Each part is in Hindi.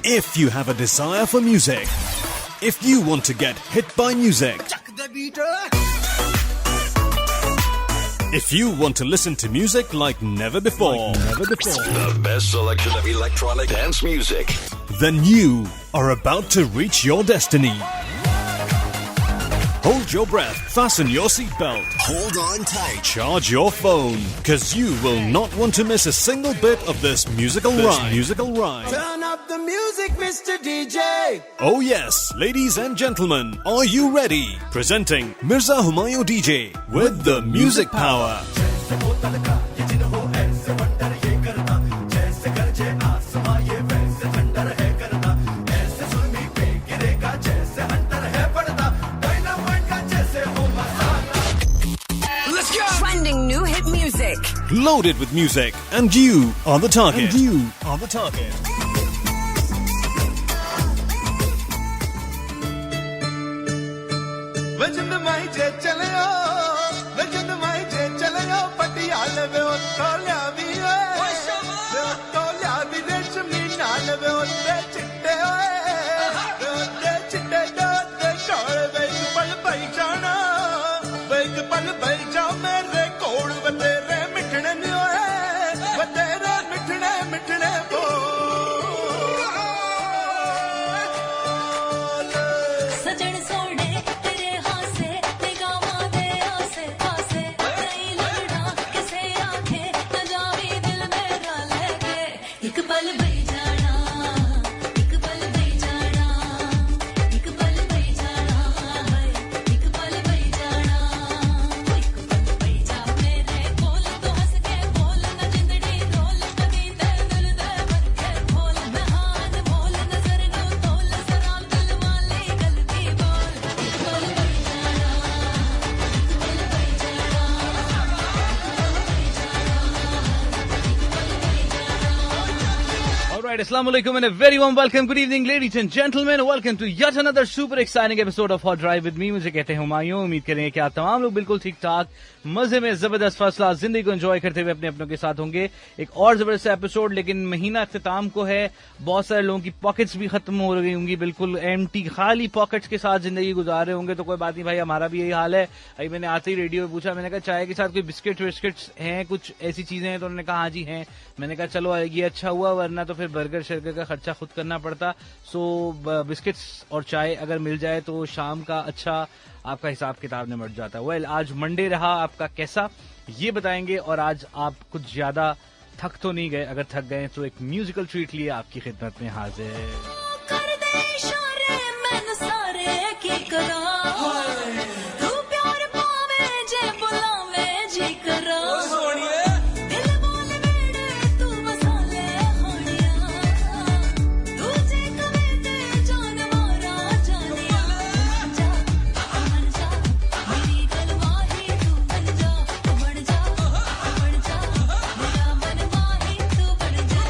If you have a desire for music, if you want to get hit by music, if you want to listen to music like never before, The best selection of electronic dance music. then you are about to reach your destiny. Hold your breath, fasten your seatbelt, Hold on tight. charge your phone, because you will not want to miss a single bit of this musical ride. Turn up the music, Mr. DJ. Oh yes, ladies and gentlemen, are you ready? Presenting Mirza Humayun DJ with the music power. Trending new hit music. Loaded with music, and you are the target. वजन माई जे चलियो वजन माई जे चलियो पटियाले वे तोल्या भी वे तोल्या भी रेशमी नाल वे ओते चिट्टे ओते चिट्टे दे कोल वे पल पई जाना वे पल पई जा मेरे कोल वे तेरे मिठने नी ओए वे तेरे मिठने मिठने सजन सोने तेरे हासे निगाहां दे आसे पासे कई लगड़ा किसे आखे न जावी दिल मेरा लेके एक पल बई जाना एक पल बई जाना एक पल बई जाना एक पल बई जाना एक पल बई जा मेरे कोल तो हंस के बोल न जिंदड़ी रोल कदी ते दिल दे भर के बोल मैं हाथ बोल नजर नो तोल सरा दिल वाली गलती बोल एक पल बई जाना एक पल बई जाना Alright, Assalamu alaikum and a very warm welcome. Good evening, ladies and gentlemen. Welcome to yet another super exciting episode of Hot Drive with me. मुझे कहते हैं हुमायूं. उम्मीद करेंगे कि आप तमाम लोग बिल्कुल ठीक ठाक मजे में जबरदस्त फर्स्ट क्लास जिंदगी को एंजॉय करते हुए अपने अपनों के साथ होंगे. एक और जबरदस्त एपिसोड, लेकिन महीना अख्ताम को है. बहुत सारे लोगों की पॉकेट्स भी खत्म हो रही होंगी, बिल्कुल एम्प्टी खाली पॉकेट्स के साथ जिंदगी गुजार रहे होंगे. तो कोई बात नहीं भाई, हमारा भी यही हाल है. अभी मैंने आते ही रेडियो में पूछा, मैंने कहा चाय के साथ कोई बिस्किट विस्किट्स हैं, कुछ ऐसी चीजें हैं? तो उन्होंने कहा हाँ जी हैं. मैंने कहा चलो ये अच्छा हुआ, वरना तो फिर बर्गर शर्गर का खर्चा खुद करना पड़ता. सो बिस्किट्स और चाय अगर मिल जाए तो शाम का अच्छा आपका हिसाब किताब निमट जाता है. वेल, आज मंडे रहा आपका कैसा, ये बताएंगे. और आज आप कुछ ज्यादा थक तो नहीं गए? अगर थक गए तो एक म्यूजिकल ट्रीट लिए आपकी खिदमत में हाजिर. कर दे इशारे मैंने सारे की करा तू प्यार पावे जे बुलावे जी करा दिल बोले मेरे तू मसाले होनिया तू जे कवे ते जान मारा जानिया बन जा मेरी गलवाही तू बन जा मेरा मनमाही तू बन जा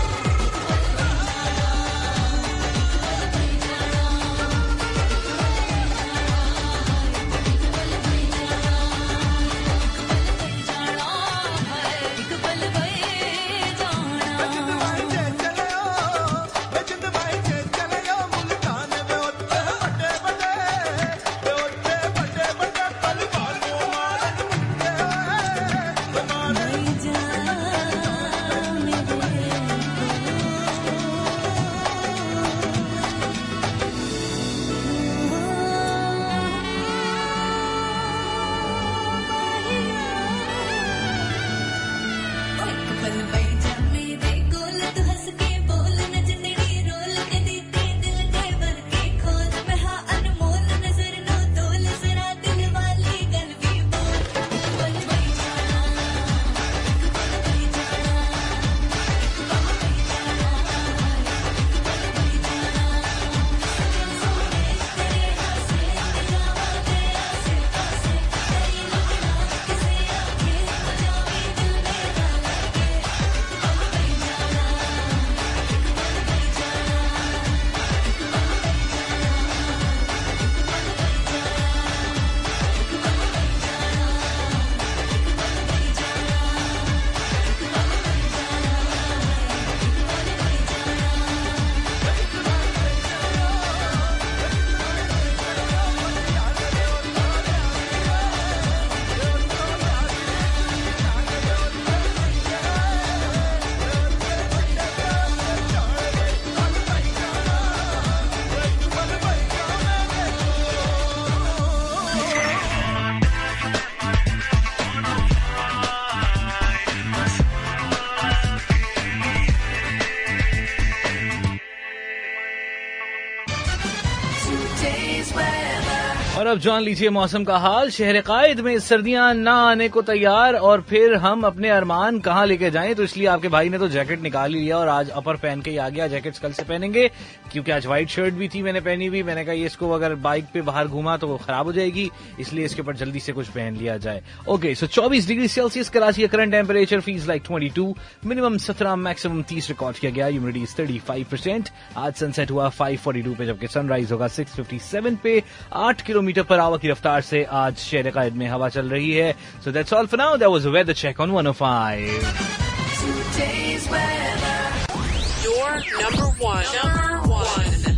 और अब जान लीजिए मौसम का हाल। शहर कायद में सर्दियां ना आने को तैयार और फिर हम अपने अरमान कहाँ लेके जाएं, तो इसलिए आपके भाई ने तो जैकेट निकाल ही लिया और आज अपर पहन के ही आ गया। जैकेट्स कल से पहनेंगे क्योंकि आज व्हाइट शर्ट भी थी मैंने पहनी हुई। मैंने कहा ये इसको अगर बाइक पे बाहर घूमा तो वो खराब हो जाएगी, इसलिए इसके ऊपर जल्दी से कुछ पहन लिया जाए। ओके, सो 24 डिग्री सेल्सियस कराची का current temperature, feels like 22, minimum 17, maximum 30 record किया गया। ह्यूमिडिटी 35%। आज सनसेट हुआ 5:42 पे, जबकि सनराइज होगा 6:57 पे। 8 किलोमीटर पर आवर की रफ्तार से आज शहर कायद में हवा चल रही है। So that's all for now. That was a weather check on 105।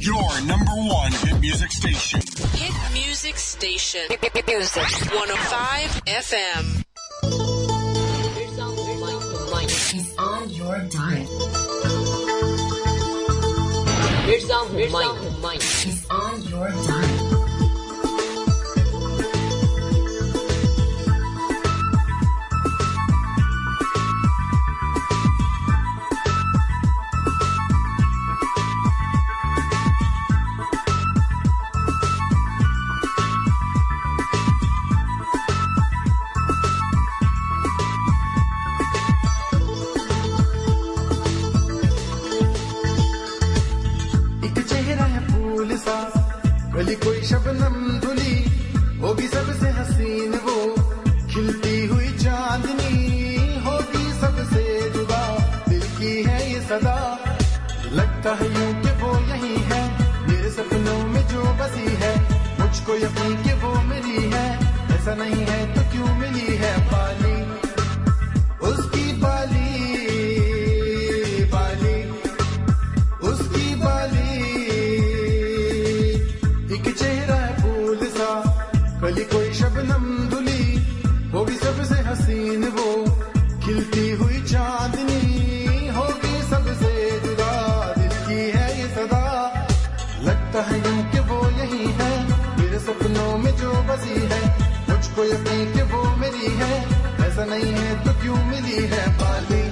Your number one hit music station. Hit music station. Music 105 FM. He's on your diet. He's on your diet. गली कोई शबनम धुली होगी सबसे हसीन, वो खिलती हुई चांदनी होगी सबसे जुदा। दिल की है ये सदा, लगता है यूं कि वो यही है मेरे सपनों में जो बसी है। मुझको यकीन कि वो मिली है, ऐसा नहीं है तो क्यों मिली है। बाली उसकी बाली, बाली उसकी बाली, चेहरा है फूल सा, कली कोई शबनम धुली होगी सबसे हसीन, वो खिलती हुई चांदनी होगी सबसे जुदा। दिल की है ये सदा, लगता है यूं कि वो यही है मेरे सपनों में जो बसी है। मुझको यकीन कि वो मेरी है, ऐसा नहीं है तो क्यों मिली है। बाली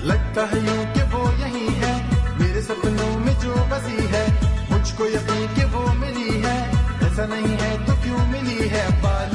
लगता है यूं कि वो यही है मेरे सपनों में जो बसी है। मुझको यकीन कि वो मिली है, ऐसा नहीं है तो क्यों मिली है। बाली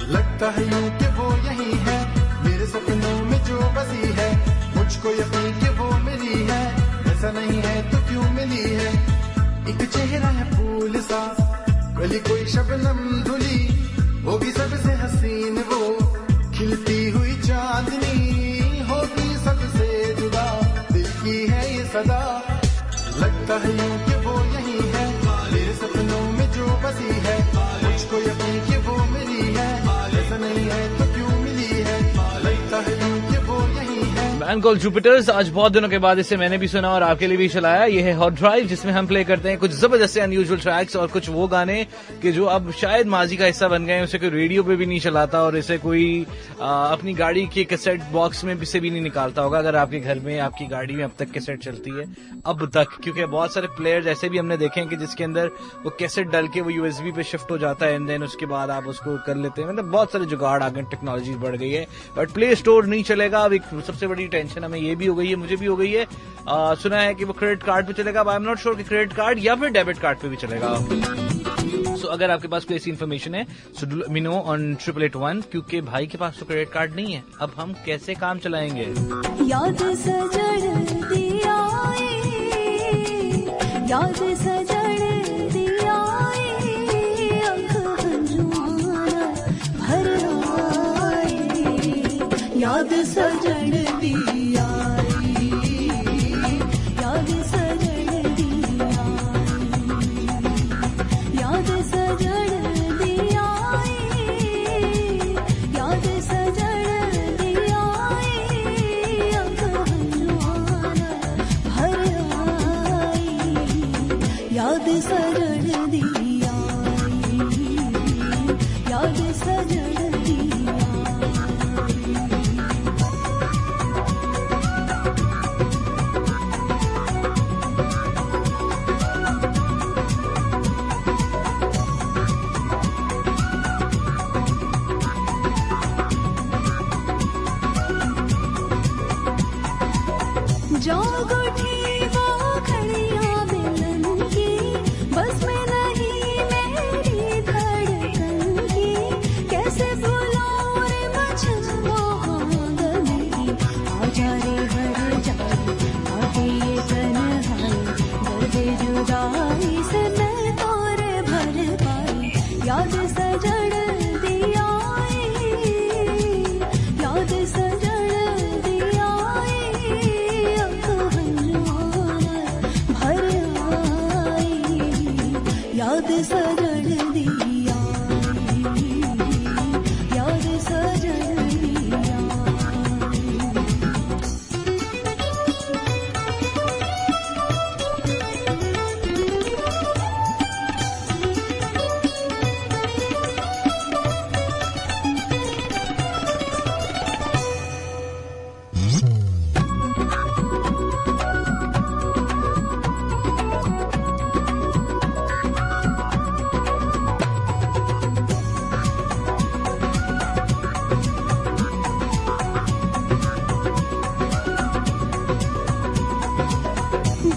लगता है यूं कि वो यही है मेरे सपनों में जो बसी है। मुझको यकीन कि वो मिली है, ऐसा नहीं है तो क्यों मिली है। एक चेहरा है फूल सा, गली कोई शबनम धुली होगी सबसे हसीन, वो खिलती हुई चांदनी होगी सबसे जुदा। लगता है यूं कि वो यही है मेरे सपनों में जो बसी है मुझको यकीन कि वो मिली है ऐसा नहीं है तो क्यों मिली है लगता है यूं कि वो यही है। मैन कॉल्ड जुपिटर्स आज बहुत दिनों के बाद इसे मैंने भी सुना और आपके लिए भी चलाया। ये है हॉट ड्राइव जिसमें हम प्ले करते हैं कुछ जबरदस्त से अनयूजुअल ट्रैक्स और कुछ वो गाने कि जो अब शायद माजी का हिस्सा बन गए हैं। उसे कोई रेडियो पे भी नहीं चलाता और इसे कोई अपनी गाड़ी के कैसेट बॉक्स में से भी नहीं निकालता होगा। अगर आपके घर में आपकी गाड़ी में अब तक कैसेट चलती है अब तक, क्योंकि बहुत सारे प्लेयर्स ऐसे भी हमने देखे हैं कि जिसके अंदर वो कैसेट डाल के वो यूएसबी पे शिफ्ट हो जाता है एंड देन उसके बाद आप उसको कर लेते हैं। मतलब बहुत सारे जुगाड़ आ गए, टेक्नोलॉजी बढ़ गई है बट प्ले स्टोर नहीं चलेगा। अब एक सबसे बड़ी टेंशन हमें ये भी हो गई है, मुझे भी हो गई है। सुना है कि वो क्रेडिट कार्ड पे चलेगा। आई एम नॉट श्योर कि क्रेडिट कार्ड या फिर डेबिट कार्ड पे भी चलेगा। सो अगर आपके पास कोई ऐसी इन्फॉर्मेशन है so do let me know on 8881 क्योंकि भाई के पास तो क्रेडिट कार्ड नहीं है। अब हम कैसे काम चलाएंगे? याद सजड़ दिया याद सजड़ दिया आँख हंजुआना भर आए याद सजड़ दिया याद सजड़ दिया याद सजड़ दिया याद सजड़ दिया आँख हंजुआना भर आई याद सजड़ दिया याद सजड़ दिया। जाग उठी वो घड़ियां मिलन की बस में नहीं मेरी धड़कन की कैसे भुलाऊं रे मुझे वो आंगन की आजा रे भर जाए आगे ये तन्हाई दर्द जुदाई से मैं तोरे भर पाई याद सजड़ दिया याद सजड़ दिया याद सजड़ दिया याद सजड़ दिया।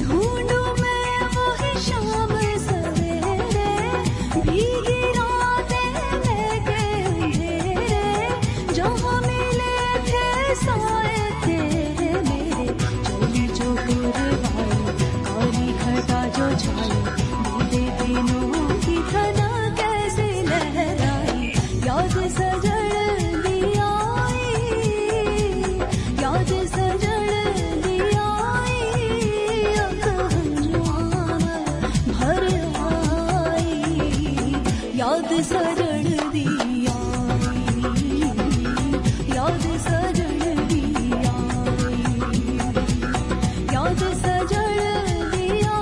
ढूंढूं मैं वही शाम सवेरे भीगी रातें लेके अंधेरे जहाँ मिले थे साए तेरे मेरे चली जो गुरबाई काली घटा जो छाई मेरे दिनों की धना कैसे लहराई याद सजड़ दिया याद सजड़ दिया भर आई याद सजड़ दिया याद सजड़ दिया याद सजड़ दिया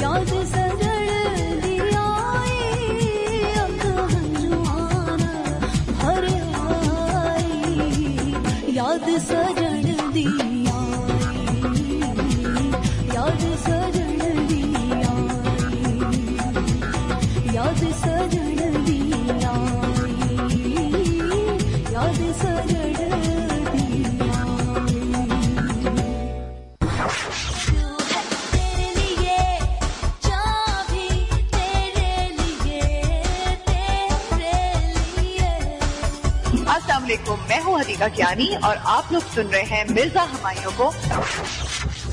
याद सजड़ दिया आँख हंजुआना भर आई याद सजड़ दिया याद सजड़ दिया याद सजड़ दिया याद सजड़ दिया। तेरे लिए चाबी तेरे लिए अस्सलाम वालेकुम, मैं हूँ हदीका कियानी और आप लोग सुन रहे हैं मिर्जा हुमायूं को।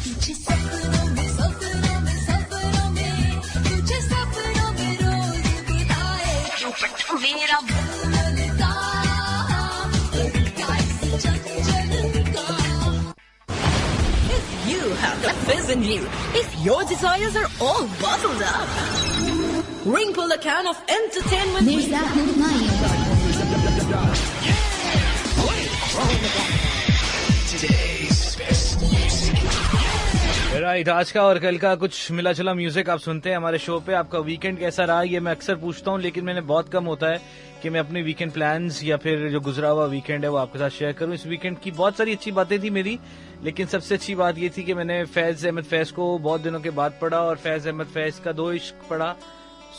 तुझे सपनों में सपनों में सपनों में तुझे सपनों में रोज बुलाए मेरा बनता एक चंचल का। You have the fizz in you. If your desires are all bottled up, ring pull a can of entertainment. Mirza Humayun. Right, आज का और कल का कुछ मिला जुला म्यूजिक आप सुनते हैं हमारे शो पे। आपका वीकेंड कैसा रहा ये मैं अक्सर पूछता हूँ, लेकिन मैंने बहुत कम होता है कि मैं अपने वीकेंड प्लान्स या फिर जो गुजरा हुआ वीकेंड है वो आपके साथ शेयर करूं। इस वीकेंड की बहुत सारी अच्छी बातें थी मेरी, लेकिन सबसे अच्छी बात ये थी कि मैंने फैज अहमद फैज को बहुत दिनों के बाद पढ़ा और फैज अहमद फैज का दो इश्क पढ़ा।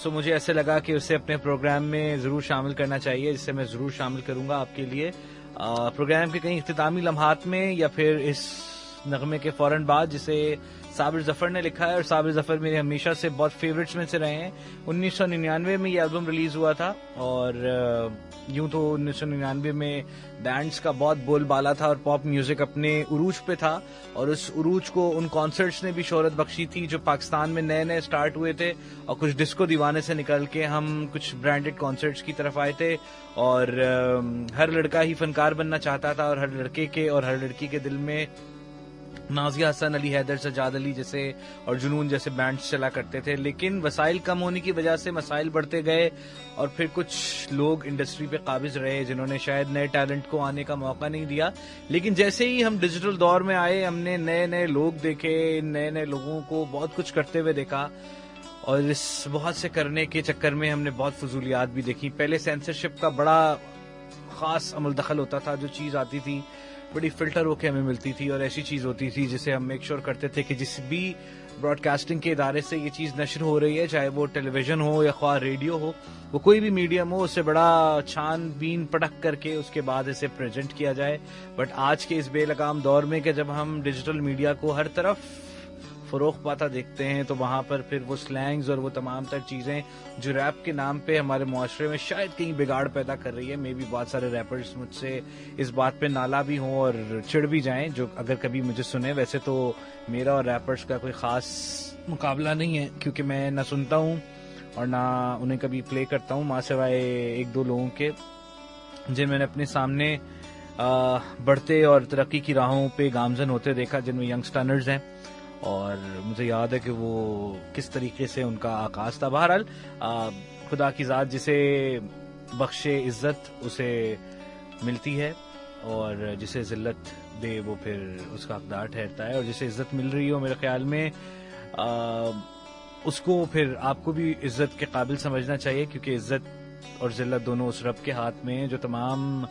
सो मुझे ऐसे लगा कि उसे अपने प्रोग्राम में जरूर शामिल करना चाहिए, जिससे मैं जरूर शामिल करूंगा आपके लिए प्रोग्राम के कहीं इख्तितामी लम्हात में या फिर इस नगमे के फौरन बाद, जिसे साबिर जफर ने लिखा है। और साबिर जफर मेरे हमेशा से बहुत फेवरेट्स में से रहे हैं। 1999 में ये एल्बम रिलीज हुआ था और यूं तो 1999 में बैंड्स का बहुत बोलबाला था और पॉप म्यूजिक अपने उरूज पे था, और उस उरूज को उन कॉन्सर्ट्स ने भी शोहरत बख्शी थी जो पाकिस्तान में नए नए स्टार्ट हुए थे, और कुछ डिस्को दीवाने से निकल के हम कुछ ब्रांडेड कॉन्सर्ट्स की तरफ आए थे। और हर लड़का ही फनकार बनना चाहता था और हर लड़के के और हर लड़की के दिल में नाजिया हसन, अली हैदर, सजाद अली जैसे और जुनून जैसे बैंड्स चला करते थे। लेकिन वसाइल कम होने की वजह से मसाइल बढ़ते गए और फिर कुछ लोग इंडस्ट्री पे काबिज रहे जिन्होंने शायद नए टैलेंट को आने का मौका नहीं दिया। लेकिन जैसे ही हम डिजिटल दौर में आए, हमने नए नए लोग देखे, नए नए लोगों को बहुत कुछ करते हुए देखा, और इस बहुत से करने के चक्कर में हमने बहुत फजूलियात भी देखी। पहले सेंसरशिप का बड़ा खास अमल दखल होता था, जो चीज आती थी बड़ी फिल्टर होके हमें मिलती थी, और ऐसी चीज होती थी जिसे हम मेक श्योर करते थे कि जिस भी ब्रॉडकास्टिंग के इदारे से ये चीज नशर हो रही है, चाहे वो टेलीविजन हो या ख्वाह रेडियो हो, वो कोई भी मीडियम हो, उसे बड़ा छानबीन पटक करके उसके बाद इसे प्रेजेंट किया जाए। बट आज के इस बेलगाम दौर में कि जब हम डिजिटल मीडिया को हर तरफ फरोख पाता देखते हैं, तो वहां पर फिर वो स्लैंग्स और वो तमाम तर चीजें जो रैप के नाम पे हमारे मुआशरे में शायद कहीं बिगाड़ पैदा कर रही है। मे बी बहुत सारे रैपर्स मुझसे इस बात पे नाला भी हों और चिढ़ भी जाएं, जो अगर कभी मुझे सुने। वैसे तो मेरा और रैपर्स का कोई खास मुकाबला नहीं है, क्योंकि मैं ना सुनता हूँ और ना उन्हें कभी प्ले करता हूँ, माँ सिवाय एक दो लोगों के जिन मैंने अपने सामने बढ़ते और तरक्की की राहों पे गामजन होते देखा, जिनमें यंगस्टर्स हैं, और मुझे याद है कि वो किस तरीके से उनका आगाज था। बहरहाल खुदा की जात जिसे बख्शे इज्जत उसे मिलती है, और जिसे जिल्लत दे वो फिर उसका हकदार ठहरता है। और जिसे इज्जत मिल रही हो, मेरे ख्याल में उसको फिर आपको भी इज्जत के काबिल समझना चाहिए, क्योंकि इज्जत और जिल्लत दोनों उस रब के हाथ में है जो तमाम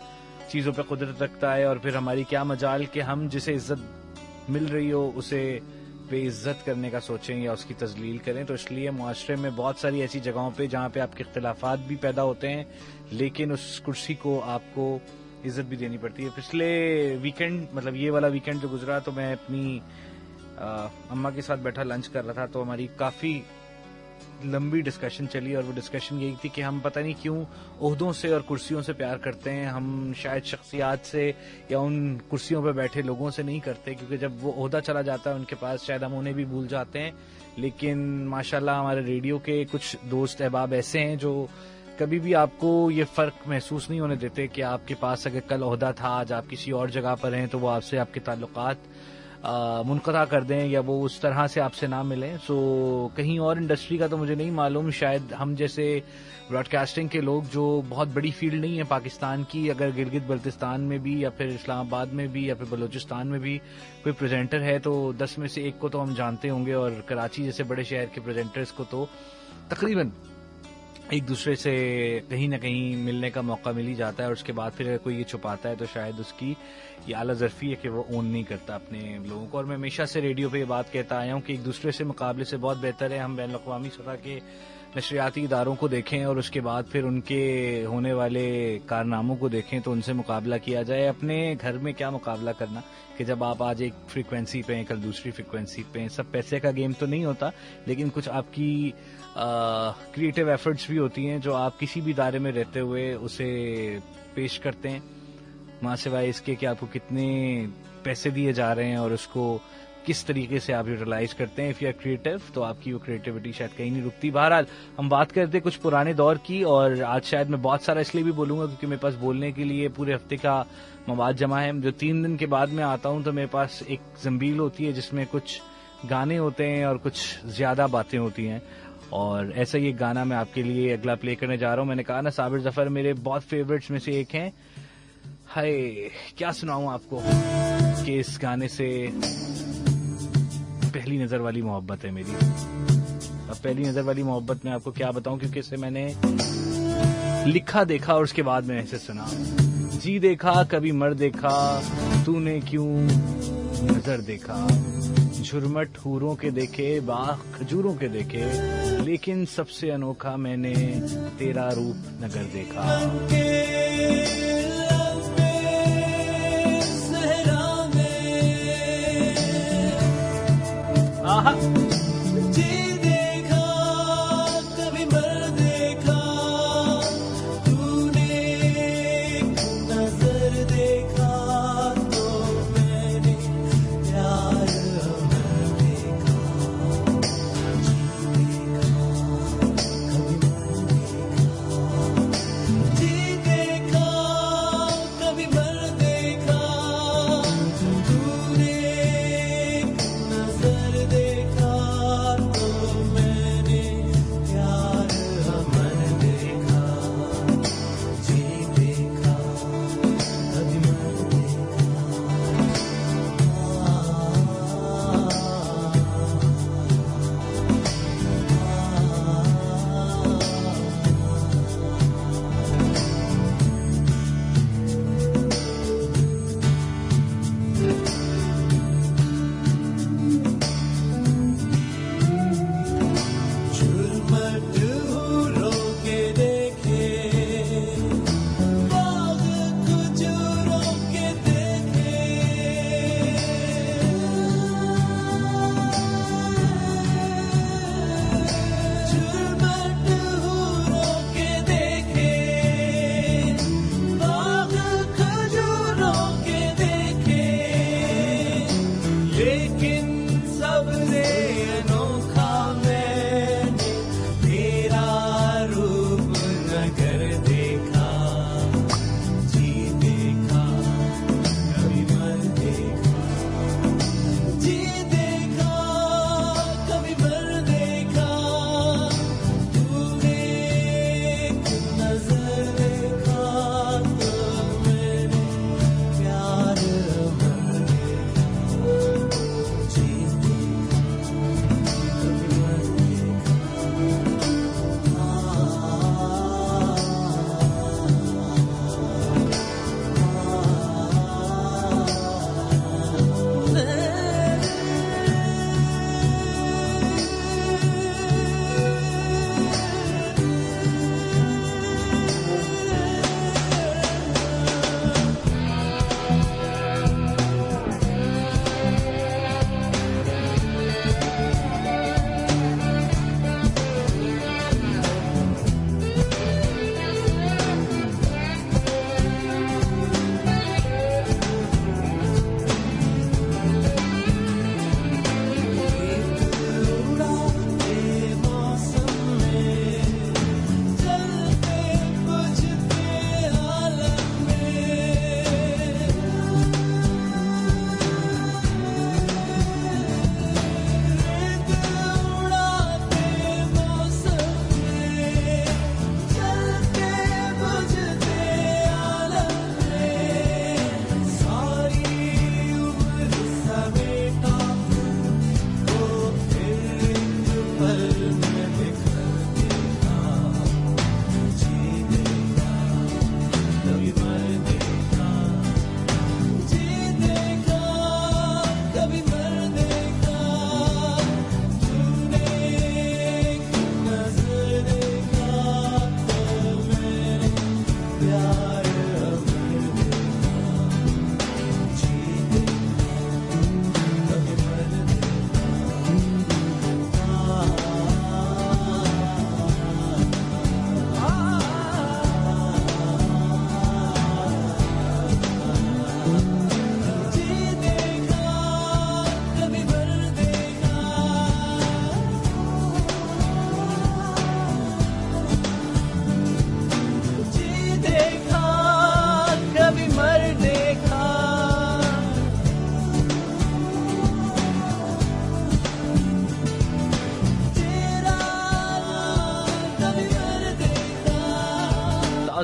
चीज़ों पर कुदरत रखता है। और फिर हमारी क्या मजाल कि हम जिसे इज्जत मिल रही हो उसे बेइज्जत करने का सोचें या उसकी तजलील करें। तो इसलिए मुआशरे में बहुत सारी ऐसी जगहों पे जहाँ पे आपके इख्तिलाफात भी पैदा होते हैं, लेकिन उस कुर्सी को आपको इज्जत भी देनी पड़ती है। पिछले वीकेंड, मतलब ये वाला वीकेंड जो गुजरा, तो मैं अपनी अम्मा के साथ बैठा लंच कर रहा था, तो हमारी काफ़ी लंबी डिस्कशन चली, और वो डिस्कशन यही थी कि हम पता नहीं क्यों ओहदों से और कुर्सियों से प्यार करते हैं। हम शायद शख्सियात से या उन कुर्सियों पर बैठे लोगों से नहीं करते, क्योंकि जब वो ओहदा चला जाता है उनके पास, शायद हम उन्हें भी भूल जाते हैं। लेकिन माशाल्लाह हमारे रेडियो के कुछ दोस्त अहबाब ऐसे हैं जो कभी भी आपको ये फ़र्क महसूस नहीं होने देते कि आपके पास अगर कल ओहदा था, आज आप किसी और जगह पर हैं, तो वो आपसे आपके ताल्लुकात मुनक़ता कर दें या वो उस तरह से आपसे ना मिलें। सो कहीं और इंडस्ट्री का तो मुझे नहीं मालूम, शायद हम जैसे ब्रॉडकास्टिंग के लोग जो बहुत बड़ी फील्ड नहीं है पाकिस्तान की, अगर गिलगित बल्तिस्तान में भी या फिर इस्लामाबाद में भी या फिर बलूचिस्तान में भी कोई प्रेजेंटर है, तो 10 में से 1 को तो हम जानते होंगे, और कराची जैसे बड़े शहर के प्रेजेंटर्स को तो तकरीबन एक दूसरे से कहीं ना कहीं मिलने का मौका मिल ही जाता है। और उसके बाद फिर अगर कोई ये छुपाता है तो शायद उसकी ये आला ज़र्फ़ी है कि वो ओन नहीं करता अपने लोगों को। और मैं हमेशा से रेडियो पे ये बात कहता आया हूँ कि एक दूसरे से मुकाबले से बहुत बेहतर है हम बैन अक़वामी सतह के नशरियाती इदारों को देखें और उसके बाद फिर उनके होने वाले कारनामों को देखें, तो उनसे मुकाबला किया जाए। अपने घर में क्या मुकाबला करना कि जब आप आज एक फ्रीक्वेंसी पे हैं, कल दूसरी फ्रीक्वेंसी पे हैं। सब पैसे का गेम तो नहीं होता, लेकिन कुछ आपकी क्रिएटिव एफर्ट्स भी होती हैं जो आप किसी भी दायरे में रहते हुए उसे पेश करते हैं, मां सिवाय इसके कि आपको कितने पैसे दिए जा रहे हैं और उसको किस तरीके से आप यूटिलाइज करते हैं। इफ यू आर क्रिएटिव तो आपकी वो क्रिएटिविटी शायद कहीं नहीं रुकती। बहरहाल हम बात करते कुछ पुराने दौर की, और आज शायद मैं बहुत सारा इसलिए भी बोलूंगा क्योंकि मेरे पास बोलने के लिए पूरे हफ्ते का मवाद जमा है। जो 3 दिन के बाद मैं आता हूं तो मेरे पास एक जंबील होती है जिसमें कुछ गाने होते हैं और कुछ ज्यादा बातें होती हैं, और ऐसा ही एक गाना मैं आपके लिए अगला प्ले करने जा रहा हूं। मैंने कहा ना साबिर जफर मेरे बहुत फेवरेट्स में से एक हैं। हाय क्या सुनाऊं आपको कि इस गाने से पहली नजर वाली मोहब्बत है मेरी। अब पहली नजर वाली मोहब्बत में आपको क्या बताऊं, क्योंकि इसे मैंने लिखा देखा और उसके बाद मैंने इसे सुना। जी देखा कभी मर देखा, तूने क्यों नजर देखा, झुरमट हूरों के देखे, बाग खजूरों के देखे, लेकिन सबसे अनोखा मैंने तेरा रूप नगर देखा। आहा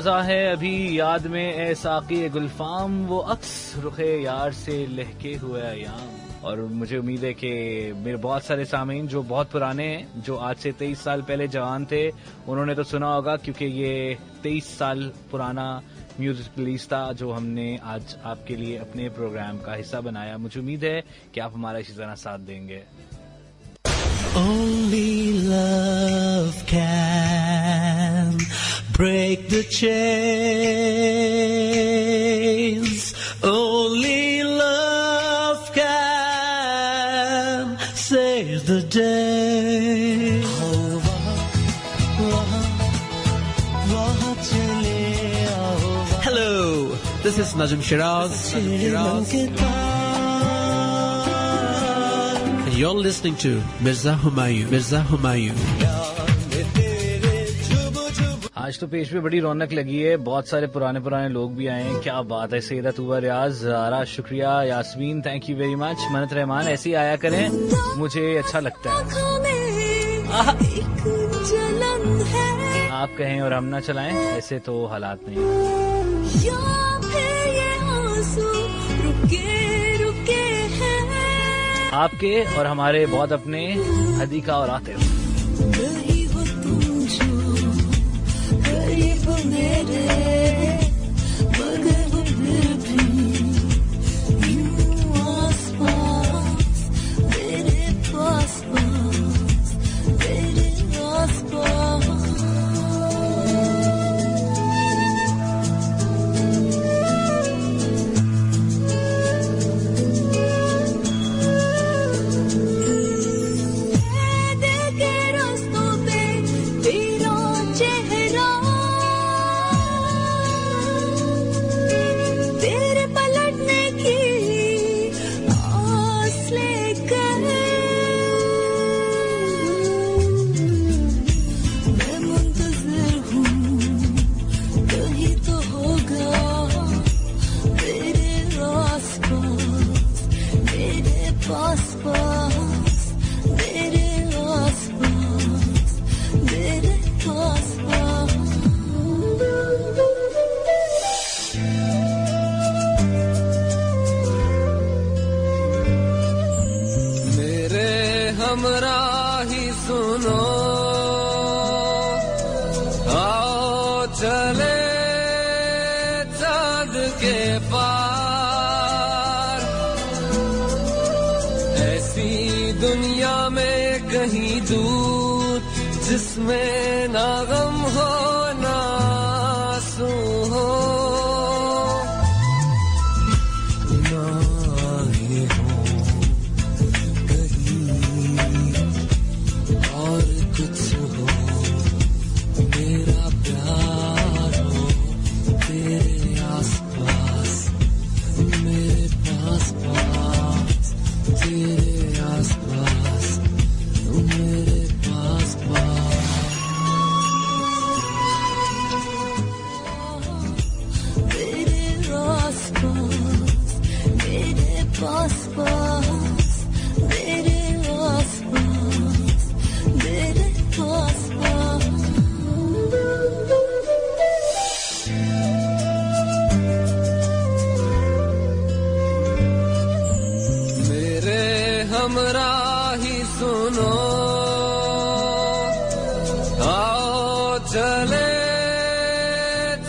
ताज़ा है अभी याद में ए साक़ी गुलफाम, वो अक्स रुखे यार से लहके हुए अयाम। और मुझे उम्मीद है कि मेरे बहुत सारे सामीन जो बहुत पुराने हैं, जो आज से 23 साल पहले जवान थे, उन्होंने तो सुना होगा, क्योंकि ये 23 साल पुराना म्यूजिक रिलीज था जो हमने आज आपके लिए अपने प्रोग्राम का हिस्सा बनाया। मुझे उम्मीद है कि आप हमारा इसी तरह साथ देंगे। Only love can break the chains. Only love can save the day. Hello, this is Najm Shiraz. You're listening to Mirza Humayun. Mirza Humayun. आज तो पेश में बड़ी रौनक लगी है, बहुत सारे पुराने लोग भी आए हैं। क्या बात है। सैयदा तूबा रियाज, ज़ारा शुक्रिया, Yasmeen thank you very much, Manat Rehman ऐसे ही आया करें, मुझे अच्छा लगता है। आप कहें और हम ना चलाएं, ऐसे तो हालात नहीं। आपके और हमारे बहुत अपने हदीका और आतिफ। जिसमें ना गम हो ना आंसू हो, ना ये हो कहीं और कुछ हो, मेरा प्यार हो तेरे आसपास, मेरे पास पास, तेरे आसपास, मेरे पास पास। हमराही सुनो, आओ चले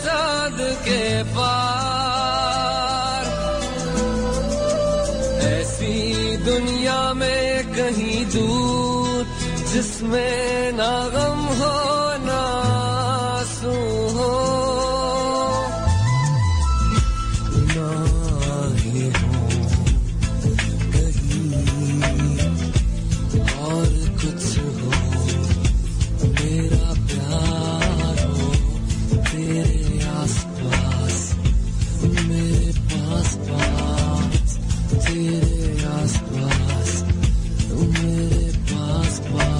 चाँद के पार, ऐसी दुनिया में कहीं दूर जिसमें ना गम हो ना आंसू हो, ना ये हो और कुछ हो, मेरा प्यार हो तेरे आसपास, मेरे पास पास, तेरे आसपास, मेरे पास पास।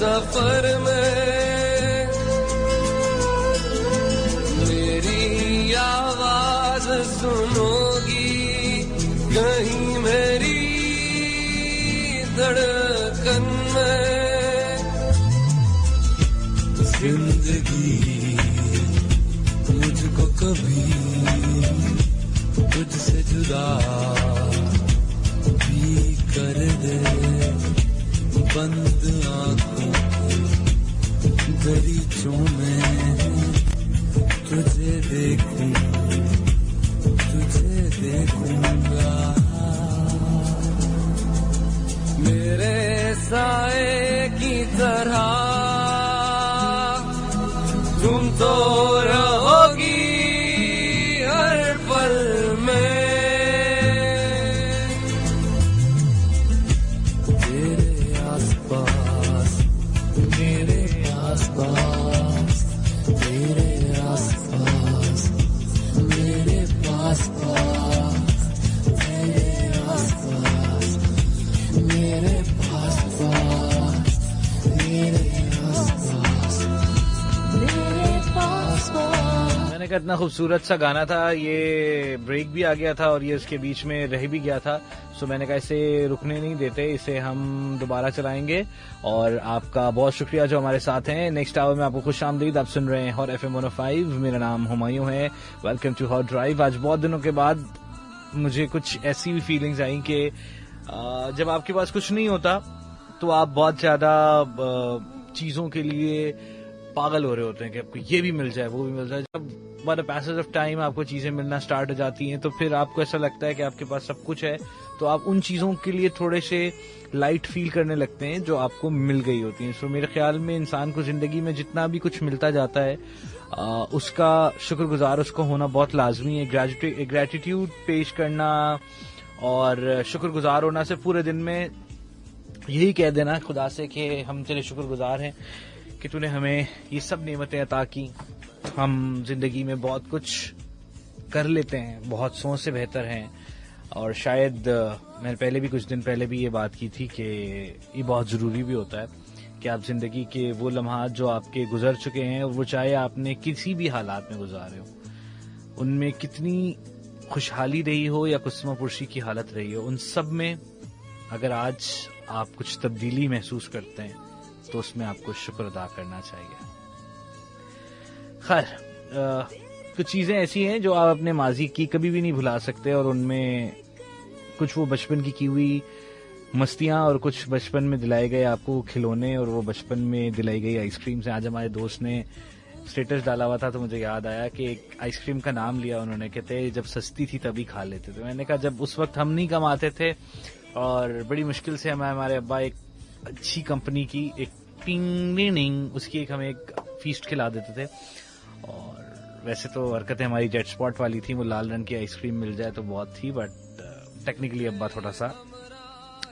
सफर में मेरी आवाज सुनोगी कहीं मेरी धड़कन में। जिंदगी मुझको कभी तुझसे जुदा भी कर दे, बंद आंखों गलीचों में तुझे देखूंगा। मेरे साए की तरह तुम तो रहोगी हर पल में। तेरे आसपास मेरे आसपास, तेरे आसपास मेरे पास पास, तेरे आसपास मेरे पास पास, मेरे आसपास मेरे पास पास। मैंने कहा इतना खूबसूरत सा गाना था, ये ब्रेक भी आ गया था और ये उसके बीच में रह भी गया था। सो मैंने कहा इसे रुकने नहीं देते, इसे हम दोबारा चलाएंगे। और आपका बहुत शुक्रिया जो हमारे साथ हैं। नेक्स्ट आवर में आपको खुशामदीद। आप सुन रहे हैं हॉट FM 105। मेरा नाम हुमायूं है। Welcome to hot drive. आज बहुत दिनों के बाद मुझे कुछ ऐसी भी फीलिंग्स आई कि जब आपके पास कुछ नहीं होता तो आप बहुत ज्यादा चीजों के लिए पागल हो रहे होते हैं कि आपको ये भी मिल जाए वो भी मिल जाए। जब by the passage of time आपको चीजें मिलना स्टार्ट हो जाती हैं तो फिर आपको ऐसा लगता है कि आपके पास सब कुछ है, तो आप उन चीजों के लिए थोड़े से लाइट फील करने लगते हैं जो आपको मिल गई होती हैं। सो मेरे ख्याल में इंसान को जिंदगी में जितना भी कुछ मिलता जाता है उसका शुक्रगुजार उसको होना बहुत लाजमी है। ग्रेटिट्यूड पेश करना और शुक्रगुजार होना से पूरे दिन में यही कह देना खुदा से कि हम तेरे शुक्रगुजार हैं कि तूने हमें ये सब नेमतें अता की। हम जिंदगी में बहुत कुछ कर लेते हैं, बहुत सौ से बेहतर हैं। और शायद मैंने पहले भी कुछ दिन पहले भी ये बात की थी कि ये बहुत ज़रूरी भी होता है कि आप जिंदगी के वो लम्हात जो आपके गुजर चुके हैं, और वो चाहे आपने किसी भी हालात में गुजारे हो, उनमें कितनी खुशहाली रही हो या कुस्मापुर्शी की हालत रही हो, उन सब में अगर आज आप कुछ तब्दीली महसूस करते हैं तो उसमें आपको शुक्र अदा करना चाहिए। खैर, कुछ चीज़ें ऐसी हैं जो आप अपने माजी की कभी भी नहीं भुला सकते, और उनमें कुछ वो बचपन की हुई मस्तियाँ और कुछ बचपन में दिलाए गए आपको खिलौने और वो बचपन में दिलाई गई आइसक्रीम से। आज हमारे दोस्त ने स्टेटस डाला हुआ था तो मुझे याद आया कि एक आइसक्रीम का नाम लिया उन्होंने, कहते जब सस्ती थी तभी खा लेते थे। मैंने कहा जब उस वक्त हम नहीं कमाते थे और बड़ी मुश्किल से हमारे अब्बा एक अच्छी कंपनी की एक टिंग उसकी एक हमें एक फीस्ट खिला देते थे। और वैसे तो हरकतें हमारी जेट स्पॉट वाली थी, वो लाल रंग की आइसक्रीम मिल जाए तो बहुत थी, बट टेक्निकली अब्बा थोड़ा सा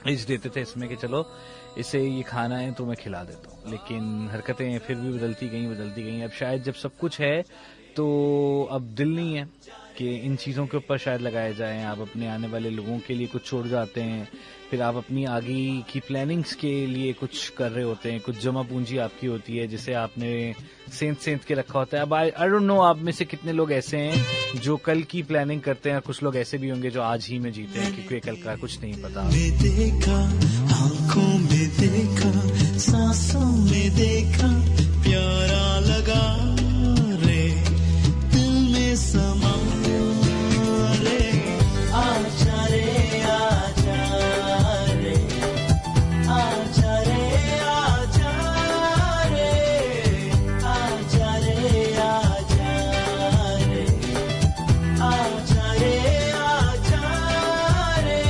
इस देते थे इसमें कि चलो इसे ये खाना है तो मैं खिला देता हूँ। लेकिन हरकतें फिर भी बदलती गई। अब शायद जब सब कुछ है तो अब दिल नहीं है कि इन चीज़ों के ऊपर शायद लगाए जाएं। आप अपने आने वाले लोगों के लिए कुछ छोड़ जाते हैं, फिर आप अपनी आगे की प्लानिंग्स के लिए कुछ कर रहे होते हैं, कुछ जमा पूंजी आपकी होती है जिसे आपने सेंध के रखा होता है। अब आई डोंट नो आप में से कितने लोग ऐसे हैं जो कल की प्लानिंग करते हैं, कुछ लोग ऐसे भी होंगे जो आज ही में जीते हैं क्योंकि कल का कुछ नहीं पता। देखा आंखों में देखा, सांसों में देखा, प्यारा लगा रे, दिल में समा रे, आजा रे आजा रे, आजा रे आजा रे, आजा रे आजा रे, आजा रे आजा रे।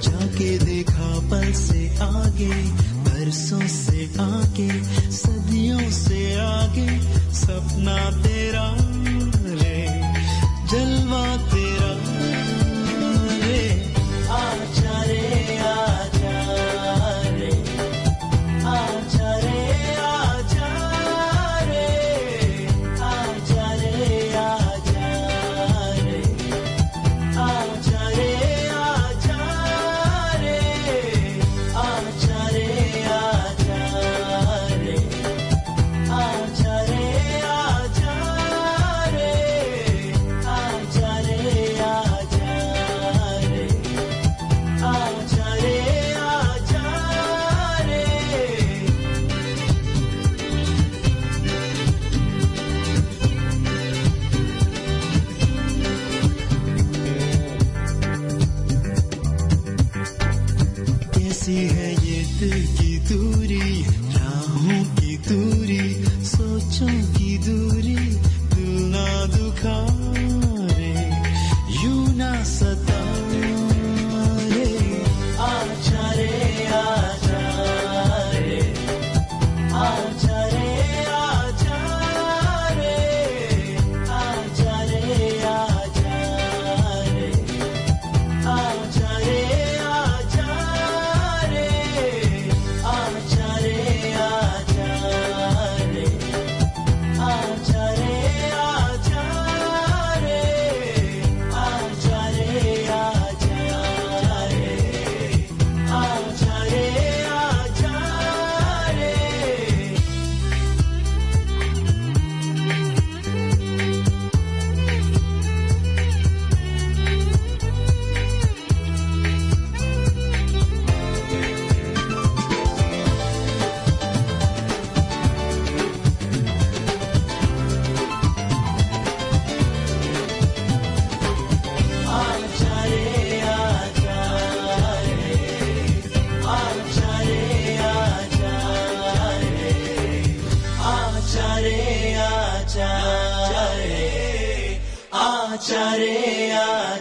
जाके देखा पल से आगे, बरसों से आगे, सदियों से आगे, सपना तेरा रे, जलवा तेरा रे, आजा रे आजा रे, आजा रे आजा रे, आजा रे आजा रे,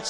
इन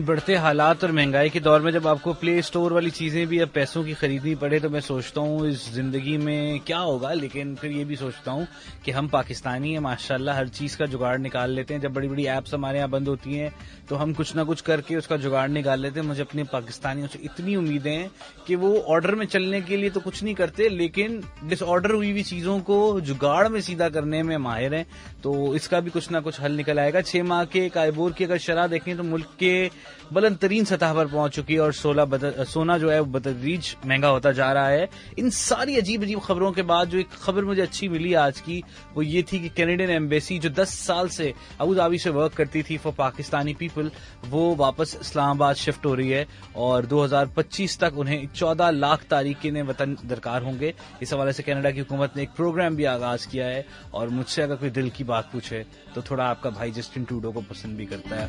बढ़ते हालात और महंगाई के दौर में जब आपको प्ले स्टोर वाली चीजें भी अब पैसों की खरीदनी पड़े तो मैं सोचता हूँ इस जिंदगी में क्या होगा। लेकिन फिर ये भी सोचता हूँ कि हम पाकिस्तानी हैं, माशाल्लाह हर चीज का जुगाड़ निकाल लेते हैं। जब बड़ी बड़ी एप्स हमारे यहाँ बंद होती हैं तो हम कुछ ना कुछ करके उसका जुगाड़ निकाल लेते हैं। मुझे अपने पाकिस्तानियों से इतनी उम्मीदें हैं कि वो ऑर्डर में चलने के लिए तो कुछ नहीं करते, लेकिन डिसऑर्डर हुई हुई चीजों को जुगाड़ में सीधा करने में माहिर हैं। तो इसका भी कुछ ना कुछ हल निकल आएगा। 6 माह के कायबोर की अगर शरह देखें तो मुल्क के बुलंद तरीन सतह पर पहुंच चुकी है और सोना जो है वो बतदरीज महंगा होता जा रहा है। इन सारी अजीब अजीब खबरों के बाद जो एक खबर मुझे अच्छी मिली आज की वो ये थी कि कैनेडियन एम्बेसी जो 10 साल से अबू धाबी से वर्क करती थी फॉर पाकिस्तानी पीपल, वो वापस इस्लामाबाद शिफ्ट हो रही है और 2025 तक उन्हें 14 लाख तारिकीन वतन दरकार होंगे। इस हवाले से कनाडा की हुकूमत ने एक प्रोग्राम भी आगाज किया है और मुझसे अगर कोई दिल की बात पूछे तो थोड़ा आपका भाई जस्टिन ट्रूडो को पसंद भी करता है।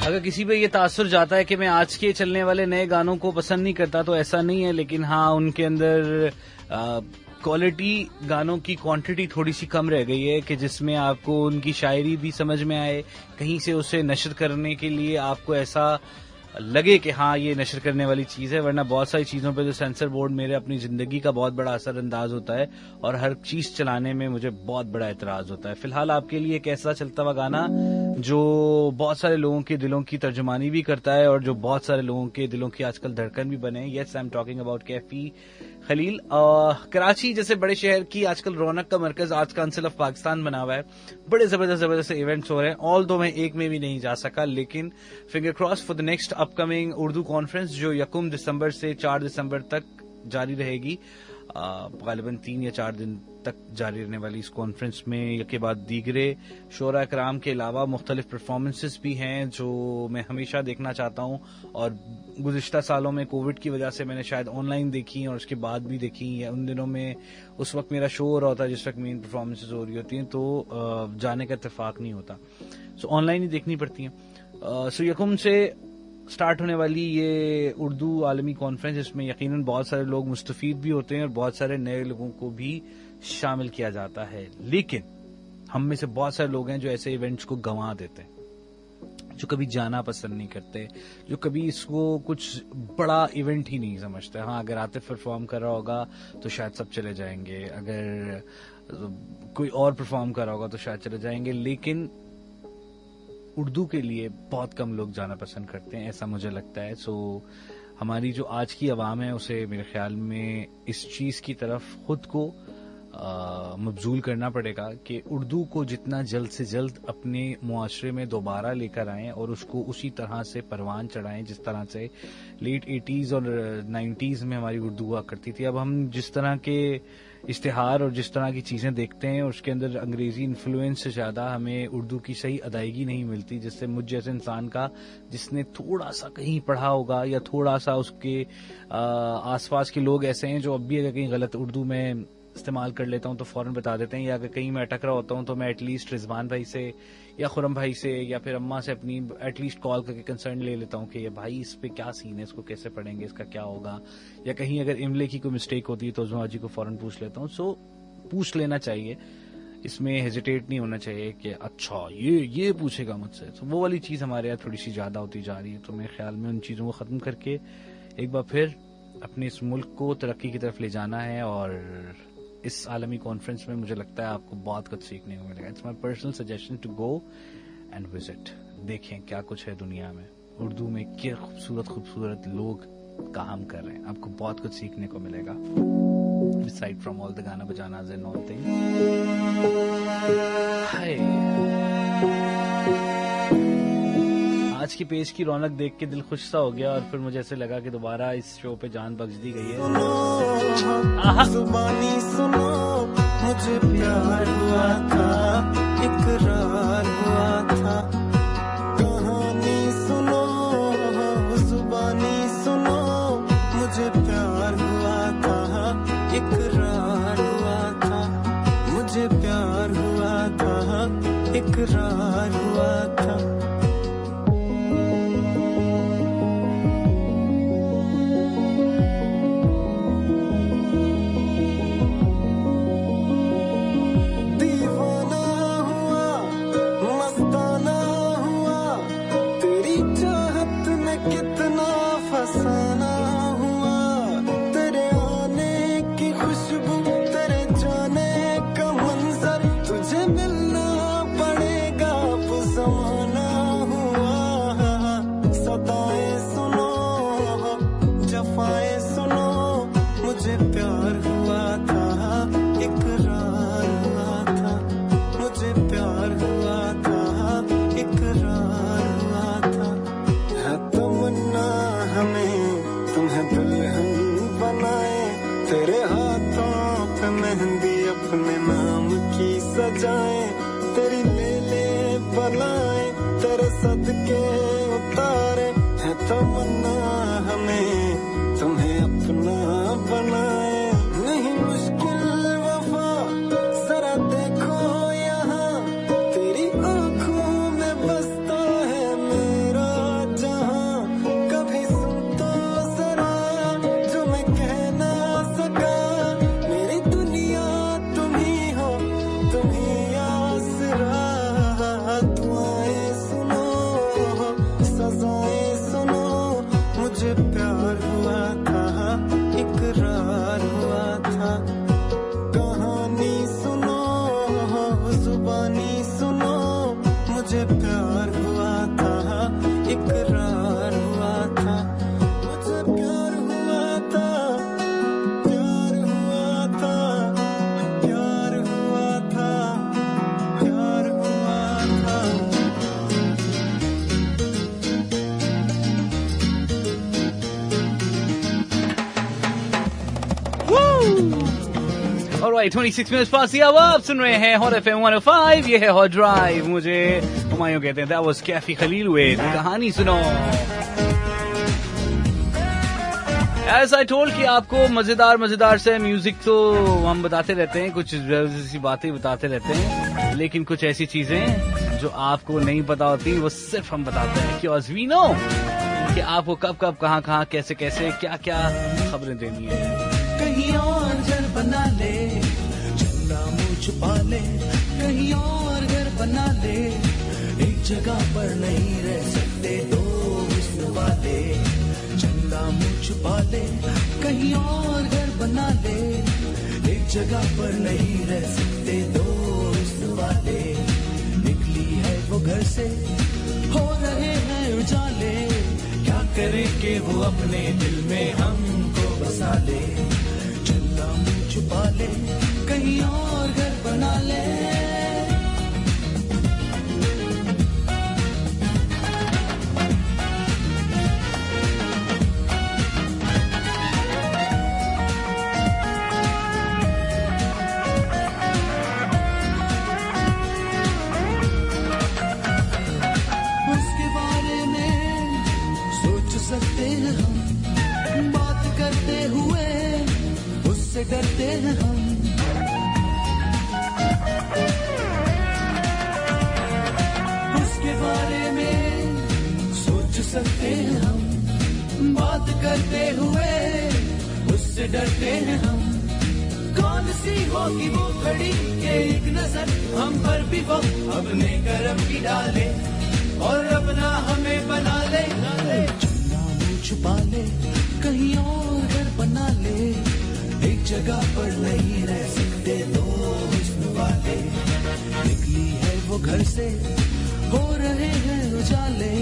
अगर किसी पे ये तासुर जाता है कि मैं आज के चलने वाले नए गानों को पसंद नहीं करता तो ऐसा नहीं है, लेकिन हाँ उनके अंदर क्वालिटी गानों की क्वांटिटी थोड़ी सी कम रह गई है कि जिसमें आपको उनकी शायरी भी समझ में आए, कहीं से उसे नशर करने के लिए आपको ऐसा लगे कि हाँ ये नशर करने वाली चीज है। वरना बहुत सारी चीजों पे जो सेंसर बोर्ड मेरे अपनी जिंदगी का बहुत बड़ा असर अंदाज होता है और हर चीज चलाने में मुझे बहुत बड़ा एतराज होता है। फिलहाल आपके लिए एक ऐसा चलता हुआ गाना जो बहुत सारे लोगों के दिलों की तर्जुमानी भी करता है और जो बहुत सारे लोगों के दिलों की आजकल धड़कन भी बने। Yes, I am talking about Kaifi Khalil. Karachi जैसे बड़े शहर की आजकल रौनक का मरकज आज काउंसिल ऑफ पाकिस्तान बना हुआ है। बड़े जबरदस्त इवेंट्स हो रहे हैं। ऑल दो मैं एक में भी नहीं जा सका, लेकिन finger cross for the next upcoming Urdu conference जो 1 दिसंबर से 4 दिसंबर तक जारी रहेगी। गालिबन 3 या 4 दिन तक जारी रहने वाली इस कॉन्फ्रेंस में के बाद दीगरे शोरा कराम के अलावा मुख्तलिफ परफॉर्मेंसेस भी हैं जो मैं हमेशा देखना चाहता हूं, और गुज़िश्ता सालों में कोविड की वजह से मैंने शायद ऑनलाइन देखी और उसके बाद भी देखी, या उन दिनों में उस वक्त मेरा शो हो रहा होता है जिस वक्त मेन परफॉर्मेंसेज हो रही होती हैं, तो जाने का इत्तेफाक नहीं होता, सो ऑनलाइन ही देखनी पड़ती हैं। सो यकम से स्टार्ट होने वाली ये उर्दू आलमी कॉन्फ्रेंस, इसमें यकीनन बहुत सारे लोग मुस्तफीद भी होते हैं और बहुत सारे नए लोगों को भी शामिल किया जाता है, लेकिन हम में से बहुत सारे लोग हैं जो ऐसे इवेंट्स को गंवा देते हैं, जो कभी जाना पसंद नहीं करते, जो कभी इसको कुछ बड़ा इवेंट ही नहीं समझते। हाँ, अगर आतिफ परफॉर्म कर रहा होगा तो शायद सब चले जाएंगे, अगर कोई और परफॉर्म कर रहा होगा तो शायद चले जाएंगे, लेकिन उर्दू के लिए बहुत कम लोग जाना पसंद करते हैं, ऐसा मुझे लगता है। सो हमारी जो आज की आवाम है उसे मेरे ख्याल में इस चीज़ की तरफ खुद को मबजूल करना पड़ेगा कि उर्दू को जितना जल्द से जल्द अपने मुआशरे में दोबारा लेकर आएं और उसको उसी तरह से परवान चढ़ाएं जिस तरह से लेट 80s और 90s में हमारी उर्दू हुआ करती थी। अब हम जिस तरह के इश्तिहार और जिस तरह की चीज़ें देखते हैं उसके अंदर अंग्रेजी इन्फ्लुएंस से ज़्यादा हमें उर्दू की सही अदायगी नहीं मिलती, जिससे मुझ जैसे इंसान का जिसने थोड़ा सा कहीं पढ़ा होगा या थोड़ा सा उसके आसपास के लोग ऐसे हैं जो अब भी अगर कहीं गलत उर्दू में इस्तेमाल कर लेता हूं तो फौरन बता देते हैं, या अगर कहीं मैं अटक रहा होता हूं तो मैं एटलीस्ट रिजवान भाई से या खुरम भाई से या फिर अम्मा से अपनी एटलीस्ट कॉल करके कंसर्न ले लेता हूं कि ये भाई इस पे क्या सीन है, इसको कैसे पढ़ेंगे, इसका क्या होगा, या कहीं अगर इमले की कोई मिस्टेक होती है तो उजमा जी को फौरन पूछ लेता हूं। सो पूछ लेना चाहिए, इसमें हेजिटेट नहीं होना चाहिए कि अच्छा ये पूछेगा मुझसे। तो वो वाली चीज़ हमारे यहाँ थोड़ी सी ज़्यादा होती जा रही है, तो मेरे ख्याल में उन चीज़ों को ख़त्म करके एक बार फिर अपने इस मुल्क को तरक्की की तरफ ले जाना है, और इस आलमी कॉन्फ्रेंस में मुझे लगता है आपको बहुत कुछ सीखने को मिलेगा। It's my personal suggestion to go and visit, देखें क्या कुछ है दुनिया में, उर्दू में क्या खूबसूरत लोग काम कर रहे हैं, आपको बहुत कुछ सीखने को मिलेगा। Aside from all the गाना बजानाज़ and all things. आज की पेज की रौनक देख के दिल खुश सा हो गया, और फिर मुझे ऐसे लगा कि दोबारा इस शो पे जान बख्श दी गई है। जुबानी सुनो, मुझे प्यार हुआ था, इकरार हुआ था, कहानी सुनो, जुबानी सुनो, मुझे प्यार हुआ था, इकरार हुआ था, मुझे प्यार हुआ था, इकरार हुआ था। तेरी ले बनाए, तेरे सदके उतारे, है तमन्ना हमें तुम्हें अपना बनाए। नहीं मुश्किल वफा, जरा देखो यहाँ, तेरी आंखों में बसता है मेरा जहां। कभी सुन तो जरा जो मैं कह ना सका, मेरी दुनिया तुम ही हो, तुम ही आसरा। दुआएं सुनो, सजाएं सुनो, मुझे प्यार Alright, 26 minutes past the hour. आप सुन रहे हैं हॉट FM 105. ये है हॉट ड्राइव. मुझे हुमायूं कहते हैं. That was Kaifi Khalil with कहानी सुनो. As I told कि आपको मजेदार से म्यूजिक तो हम बताते रहते हैं, कुछ ऐसी बातें बताते रहते हैं, लेकिन कुछ ऐसी चीजें जो आपको नहीं पता होती वो सिर्फ हम बताते हैं. Because we know कि आपको कब कहाँ कैसे क्या खबरें देनी है. कहीं और घर बना ले, चंदा मुँह छुपा ले, कहीं और घर बना ले, एक जगह पर नहीं रह सकते दो हुस्न वाले. चंदा मुँह छुपा ले, कहीं और घर बना ले, एक जगह पर नहीं रह सकते दो हुस्न वाले. निकली है वो घर से, हो रहे हैं उजाले, क्या करे कि वो अपने दिल में हमको बसा ले. चंदा मुँह छुपा ले, कहीं और घर बना ले. उसके बारे में सोच सकते हैं हम, बात करते हुए उससे डरते हैं हम. उसके बारे में सोच सकते हैं हम, बात करते हुए उससे डरते हैं हम. कौन सी होगी वो घड़ी के एक नजर हम पर भी वो अपने करम की डाले और अपना हमें बना ले. चंदा मुँह छुपा ले, कहीं और घर बना ले, एक जगह पर नहीं रह सकते दो हुस्न वाले. निकली है वो घर से, हो रहे हैं उजाले,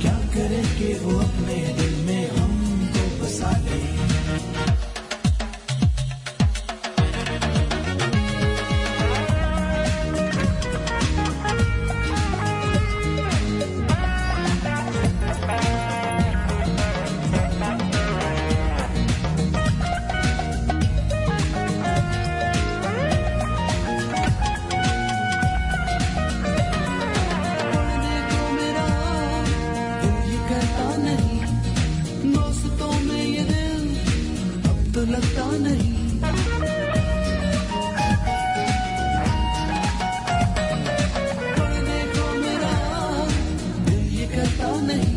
क्या करे कि वो अपने दिल में हमको बसा ले. लगता नहीं, पढ़ने को मेरा दिल ये करता नहीं,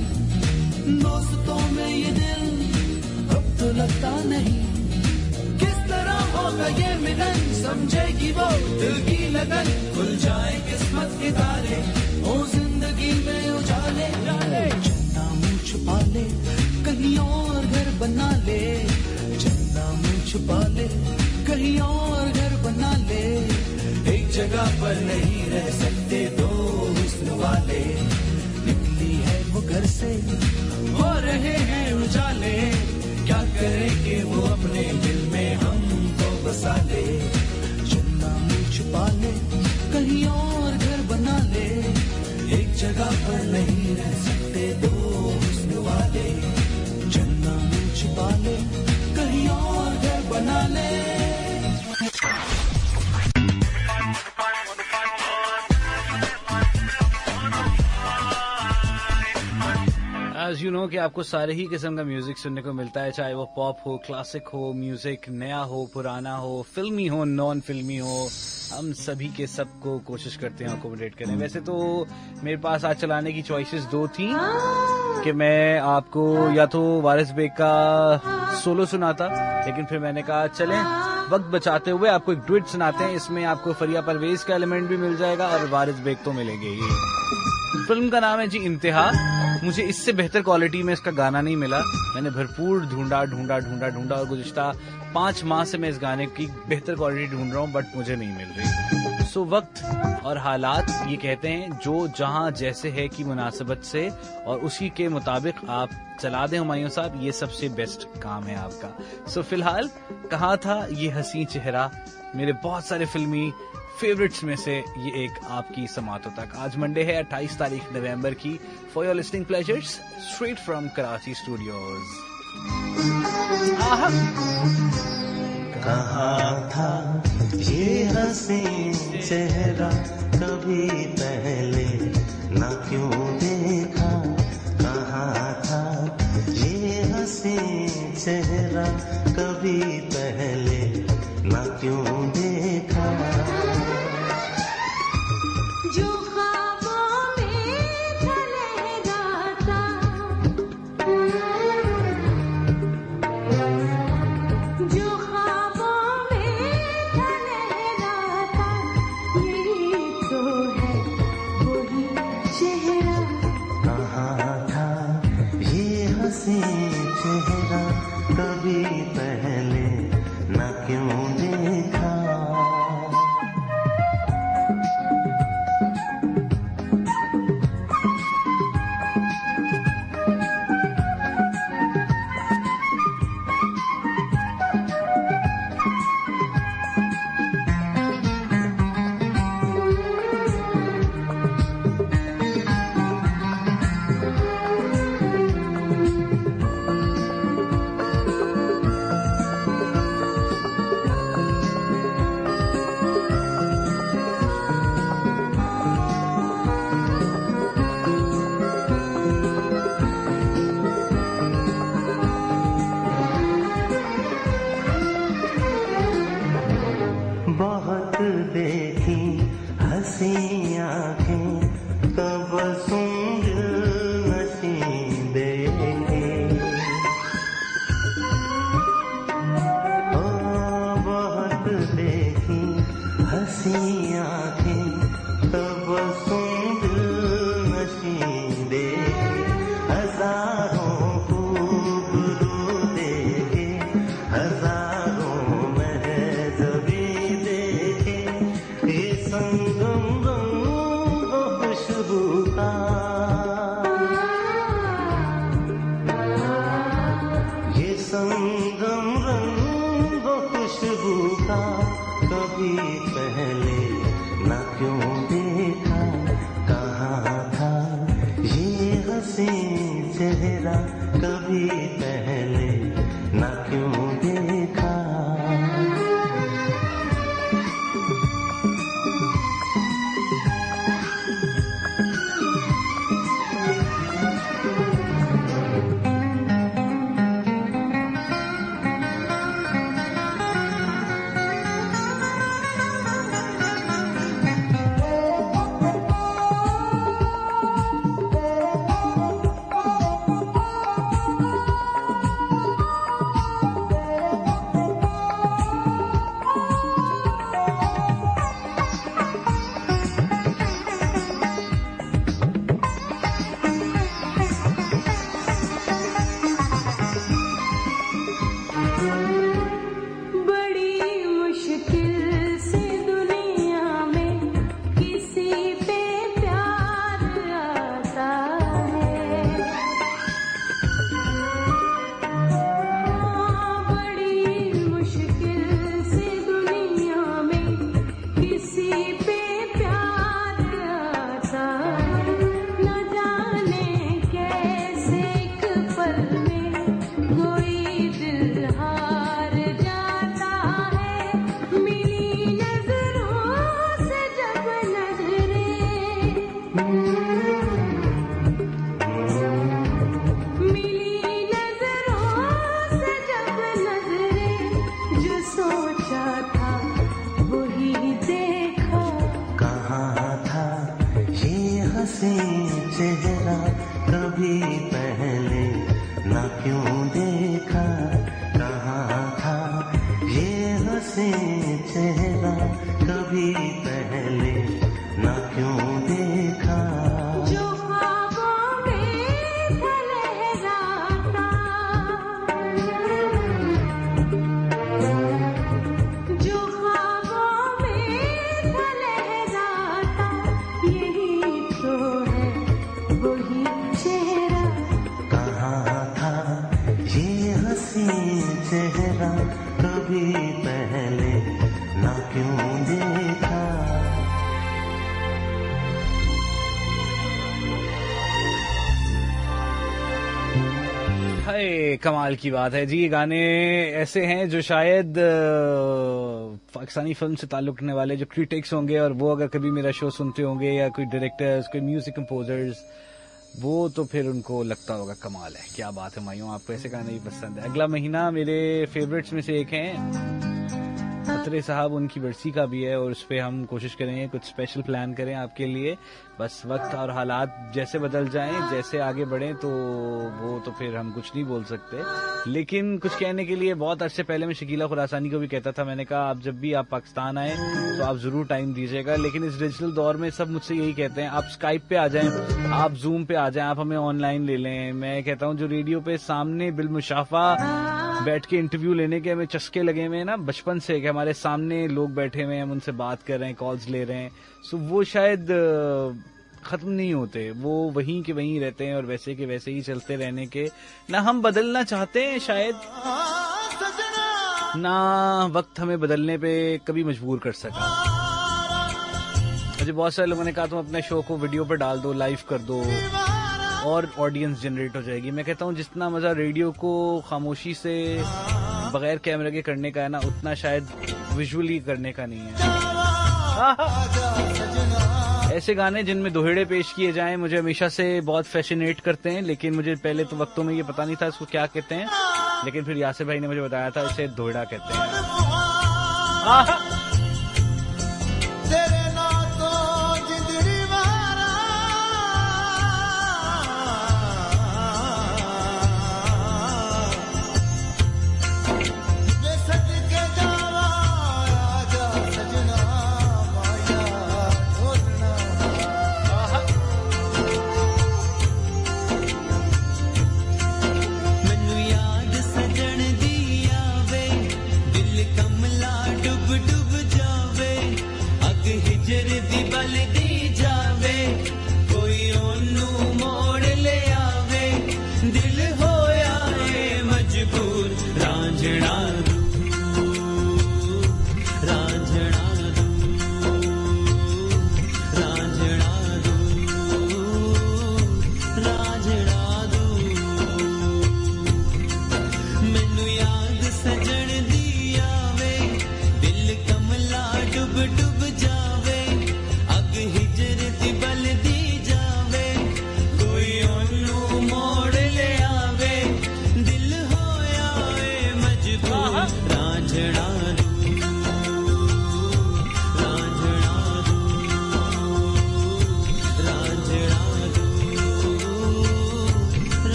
दोस्तों में ये दिल अब तो लगता नहीं. किस तरह होगा ये मिलन, समझेगी वो दिल की लगन, खुल जाए किस्मत के तारे, हो जिंदगी में उजाले. चंदा मुँह छुपा ले, कहीं और घर बना ले. चंदा मुँह छुपा ले, कहीं और घर बना ले, एक जगह पर नहीं रह सकते दो हुस्न वाले. निकली है वो घर से, हो रहे हैं उजाले, क्या करे कि वो अपने दिल में हमको बसा ले. चंदा मुँह छुपा ले, कहीं और घर बना ले, एक जगह पर नहीं रह सकते दो हुस्न वाले. चंदा मुँह छुपा ले, कहीं और घर बना ले. As you know कि आपको सारे ही किस्म का म्यूजिक सुनने को मिलता है, चाहे वो पॉप हो, क्लासिक हो, म्यूजिक नया हो, पुराना हो, फिल्मी हो, नॉन फिल्मी हो, हम सभी के सबको कोशिश करते हैं अकोमोडेट करें. वैसे तो मेरे पास आज चलाने की चॉइसेस दो थी कि मैं आपको या तो वारिस बेग का सोलो सुनाता, लेकिन फिर मैंने कहा चलें वक्त बचाते हुए आपको एक डुएट सुनाते हैं. इसमें आपको फरिया परवेज का एलिमेंट भी मिल जाएगा और वारिस बेग तो मिलेंगे ही. फिल्म का नाम है जी इंतहा. मुझे इससे बेहतर क्वालिटी में इसका गाना नहीं मिला. मैंने भरपूर ढूंढा और गुज़िश्ता 5 माह से मैं इस गाने की बेहतर क्वालिटी ढूंढ रहा हूँ, बट मुझे नहीं मिल रही. सो वक्त और हालात ये कहते हैं जो जहां जैसे है की मुनासिबत से और उसी के मुताबिक आप चला दें हुमायूं साहब, ये सबसे बेस्ट काम है आपका. सो फिलहाल कहा था ये हसी चेहरा मेरे बहुत सारे फिल्मी फेवरेट्स में से ये एक आपकी समातों तक. आज मंडे है 28 तारीख नवंबर की. For your listening pleasures straight from Karachi studios. कहाँ था ये हसीन चेहरा कभी पहले ना क्यों देखा, कहाँ था ये हसीन चेहरा कभी पहले ना क्यों देखा। जो ख्वाबों में लहराता, जो ख्वाबों में लहराता, यही तो है वही चेहरा। कहाँ था ये हसीन चेहरा कभी पहले ना क्यों देखा। बहुत देखी हंसी आंखें तब सुंदर नशी देखे, ओ बहुत देखी हंसी आंखें तब सुंदर नशी देखे, हजारों खूबरू देखे, हजारों महजबी देखे, ये संगम रंग खुशबू का, ये संगम रंग खुशबू का कभी पहले ना क्यों देखा। कहाँ था ये हसीन चेहरा कभी पहले ना क्यों देखा। बड़ी मुश्किल से दुनिया में किसी पे प्यार आता है, बड़ी मुश्किल से दुनिया में किसी पे प्यार आता है। न जाने कैसे एक पल में कोई दिल हार जाता है, मिली नजरों से जब नजरें, मिली नजरों से जब नजरें, जो सोचा था वही देखा। कहाँ था ये हसीन चेहरा कभी पहले ना क्यों देखा। कहाँ था ये हसीन चेहरा कभी पहले ना क्यों देखा। जो ख्वाबों में लहराता, जो ख्वाबों में लहराता, यही तो है वही चेहरा। कहाँ था ये हसीन चेहरा कभी पहले ना क्यों देखा। हाय कमाल की बात है जी। ये गाने ऐसे हैं जो शायद पाकिस्तानी फिल्म से ताल्लुक रखने वाले जो क्रिटिक्स होंगे और वो अगर कभी मेरा शो सुनते होंगे या कोई डायरेक्टर्स, कोई म्यूजिक कंपोजर्स, वो तो फिर उनको लगता होगा कमाल है, क्या बात है मायूं, आपको ऐसे गाने भी पसंद है। अगला महीना मेरे फेवरेट्स में से एक हैं खतरे साहब, उनकी बरसी का भी है और उस पर हम कोशिश करेंगे कुछ स्पेशल प्लान करें आपके लिए। बस वक्त और हालात जैसे बदल जाएं, जैसे आगे बढ़ें तो वो तो फिर हम कुछ नहीं बोल सकते, लेकिन कुछ कहने के लिए बहुत अरसे पहले मैं शकीला खुरासानी को भी कहता था, मैंने कहा आप जब भी आप पाकिस्तान आए तो आप जरूर टाइम दीजिएगा। लेकिन इस डिजिटल दौर में सब मुझसे यही कहते हैं आप स्काइप पे आ जाएं, आप जूम पे आ जाएं, आप हमें ऑनलाइन ले लें। मैं कहता हूँ जो रेडियो पे सामने बिलमुशाफा बैठ के इंटरव्यू लेने के हमें चस्के लगे हुए हैं ना बचपन से, कि हमारे सामने लोग बैठे हुए हैं, हम उनसे बात कर रहे हैं, कॉल्स ले रहे हैं, सो वो शायद खत्म नहीं होते, वो वहीं के वहीं रहते हैं और वैसे के वैसे ही चलते रहने के ना हम बदलना चाहते हैं शायद, ना वक्त हमें बदलने पे कभी मजबूर कर सका। मुझे बहुत सारे लोगों ने कहा तुम अपने शो को वीडियो पर डाल दो, लाइव कर दो और ऑडियंस जनरेट हो जाएगी। मैं कहता हूँ जितना मजा रेडियो को खामोशी से बगैर कैमरे के करने का है ना, उतना शायद विजुअली करने का नहीं है। ऐसे गाने जिनमें दोहेड़े पेश किए जाएं मुझे हमेशा से बहुत फैसिनेट करते हैं, लेकिन मुझे पहले तो वक्तों में ये पता नहीं था इसको क्या कहते हैं, लेकिन फिर यासिर भाई ने मुझे बताया था इसे दोहड़ा कहते हैं।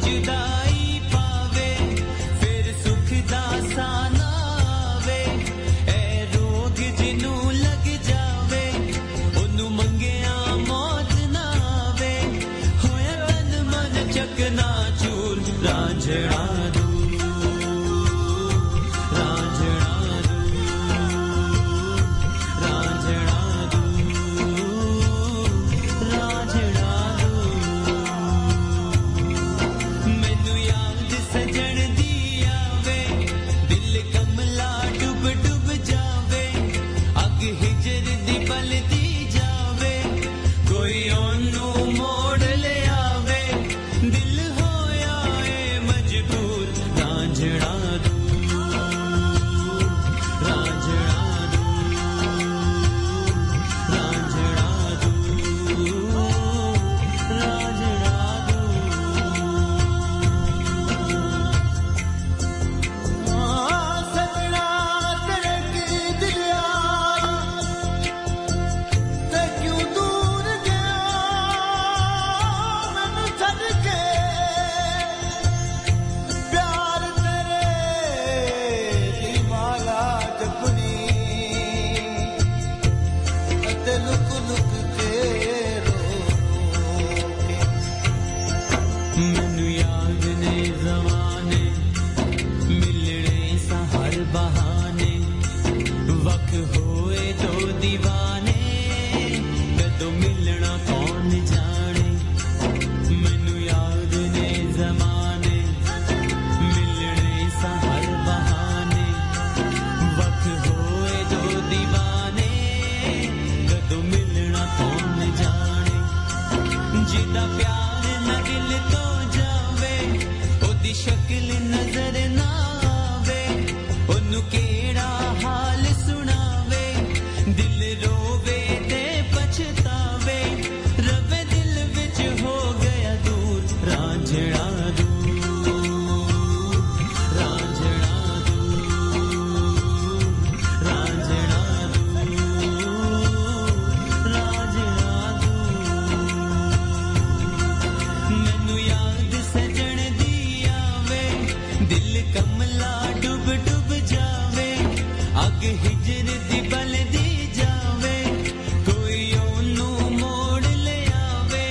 जुदाई पावे फिर सुख दा साना आवे वक होए तो दीवाने कदों मिलना कौन जाने मैनू याद ने जमाने मिलने सा हर बहाने वक होए तो दीवाने कदों मिलना कौन जाने जिदा प्यार न दिल तो जावे ओदी शक्ल नजर ना आवे ओनू केड़ा हाल सुनावे दिल रोवे ते पछतावे रवे दिल विच हो गया दूर रांझणा दूर रांझणा दूर रांझणा दूर रांझणा दूर मैनू याद सजण दी आवे दिल कमला डुब डुब जावे अग हिजर दी बलदी जावे कोई ओनू मोड़ ले आवे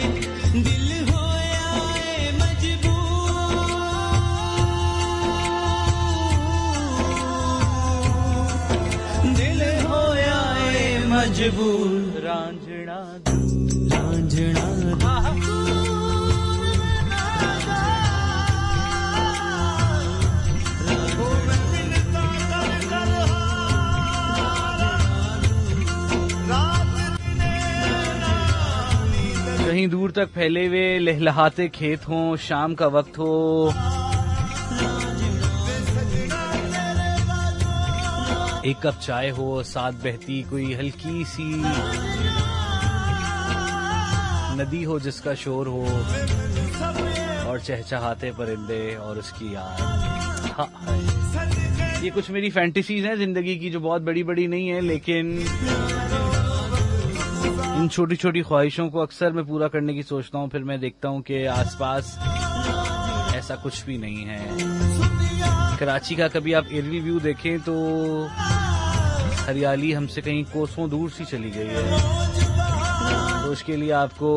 दिल होया ए मजबूर दिल होया ए मजबूर रांझणा रांझणा कहीं दूर तक फैले हुए लहलहाते खेत हों, शाम का वक्त हो, एक कप चाय हो, साथ बहती कोई हल्की सी नदी हो जिसका शोर हो और चहचहाते परिंदे और उसकी याद। हाँ, ये कुछ मेरी फैंटेसीज हैं जिंदगी की जो बहुत बड़ी बड़ी नहीं है, लेकिन इन छोटी छोटी ख्वाहिशों को अक्सर मैं पूरा करने की सोचता हूँ, फिर मैं देखता हूँ कि आसपास ऐसा कुछ भी नहीं है। कराची का कभी आप एरियल व्यू देखें तो हरियाली हमसे कहीं कोसों दूर सी चली गई है, तो उसके लिए आपको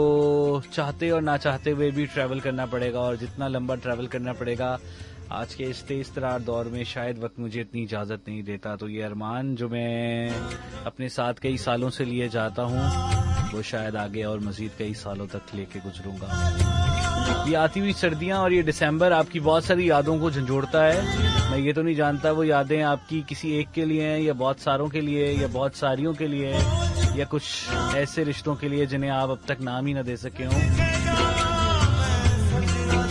चाहते और ना चाहते हुए भी ट्रैवल करना पड़ेगा, और जितना लंबा ट्रैवल करना पड़ेगा आज के इस तेज तरार दौर में शायद वक्त मुझे इतनी इजाज़त नहीं देता। तो ये अरमान जो मैं अपने साथ कई सालों से लिए जाता हूँ वो शायद आगे और मजीद कई सालों तक लेके गुजरूंगा। ये आती हुई सर्दियाँ और ये दिसंबर आपकी बहुत सारी यादों को झंझोड़ता है। मैं ये तो नहीं जानता वो यादें आपकी किसी एक के लिए हैं या बहुत सारों के लिए या बहुत सारियों के लिए या कुछ ऐसे रिश्तों के लिए जिन्हें आप अब तक नाम ही न दे सके हों।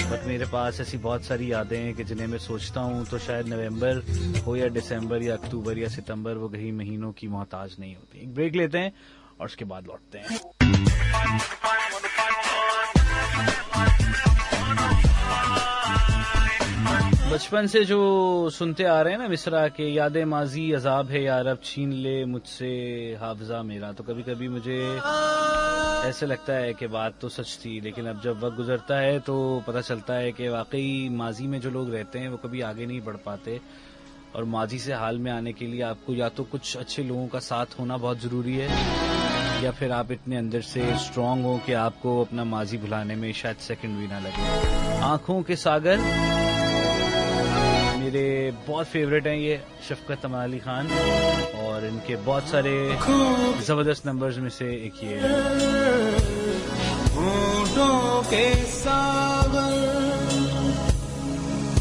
बट मेरे पास ऐसी बहुत सारी यादें हैं कि जिन्हें मैं सोचता हूँ तो शायद नवंबर हो या दिसंबर या अक्टूबर या सितंबर वो कहीं महीनों की मोहताज नहीं होती। एक ब्रेक लेते हैं और उसके बाद लौटते हैं। बचपन से जो सुनते आ रहे हैं ना मिसरा के, यादें माजी अजाब है यार अब छीन ले मुझसे हाफजा मेरा, तो कभी कभी मुझे ऐसे लगता है कि बात तो सच थी, लेकिन अब जब वक्त गुजरता है तो पता चलता है कि वाकई माजी में जो लोग रहते हैं वो कभी आगे नहीं बढ़ पाते, और माजी से हाल में आने के लिए आपको या तो कुछ अच्छे लोगों का साथ होना बहुत ज़रूरी है, या फिर आप इतने अंदर से स्ट्रांग हो कि आपको अपना माजी भुलाने में शायद सेकंड भी ना लगे। आंखों के सागर मेरे बहुत फेवरेट हैं ये शफकत अमान अली खान, और इनके बहुत सारे जबरदस्त नंबर्स में से एक ये है। होठों के सागर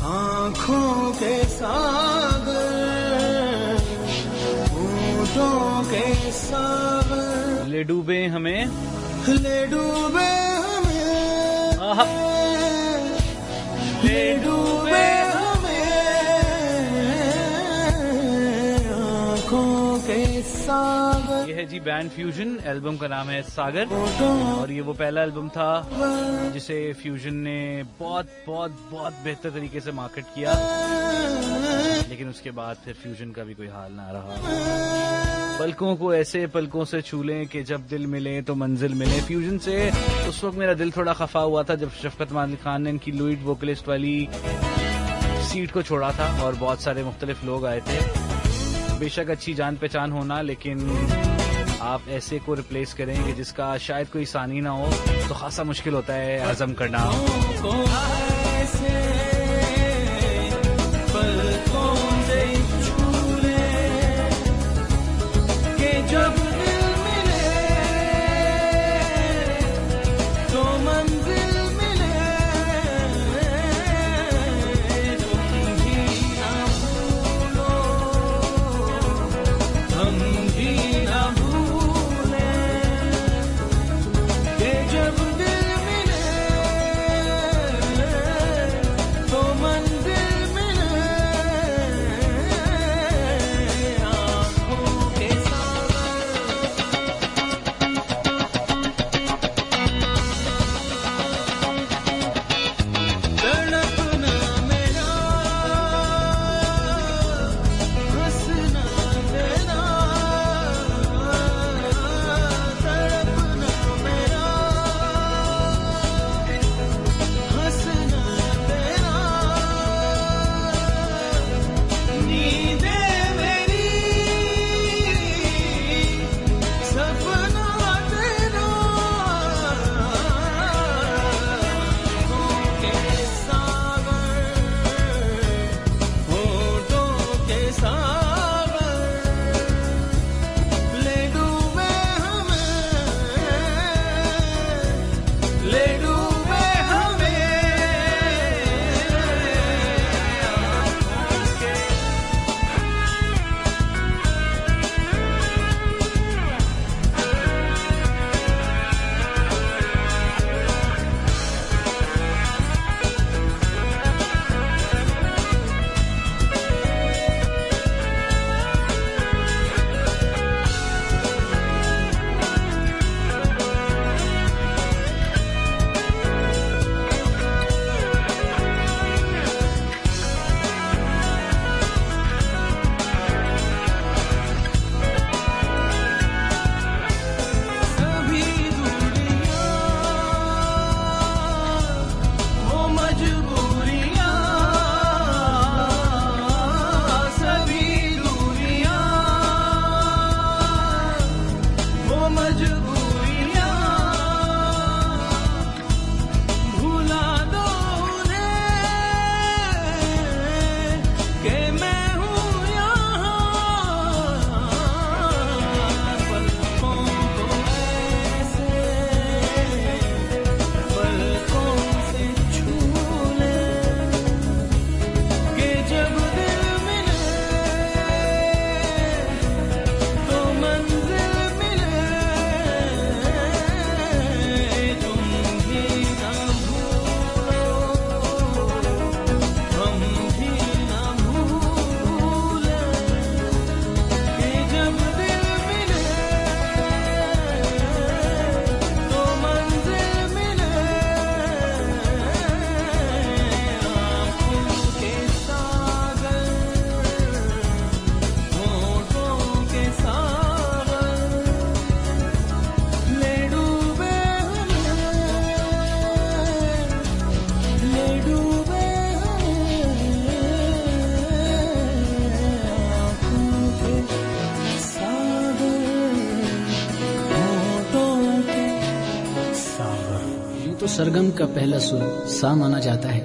आँखों के सागर होठों के सागर ले डूबे हमें ले डूबे हमें ले डूबे सागर। ये है जी बैंड फ्यूजन, एल्बम का नाम है सागर, और ये वो पहला एल्बम था जिसे फ्यूजन ने बहुत बहुत बहुत बेहतर तरीके से मार्केट किया, लेकिन उसके बाद फिर फ्यूजन का भी कोई हाल ना रहा। पलकों को ऐसे पलकों से छू लें कि जब दिल मिले तो मंजिल मिले, फ्यूजन से उस वक्त मेरा दिल थोड़ा खफा हुआ था जब शफकत अमान अली खान ने इनकी लीड वोकलिस्ट वाली सीट को छोड़ा था और बहुत सारे मुख्तलिफ लोग आए थे। बेशक अच्छी जान पहचान होना, लेकिन आप ऐसे को रिप्लेस करें कि जिसका शायद कोई सानी ना हो तो खासा मुश्किल होता है हजम करना। सरगम का पहला सुर सा माना जाता है,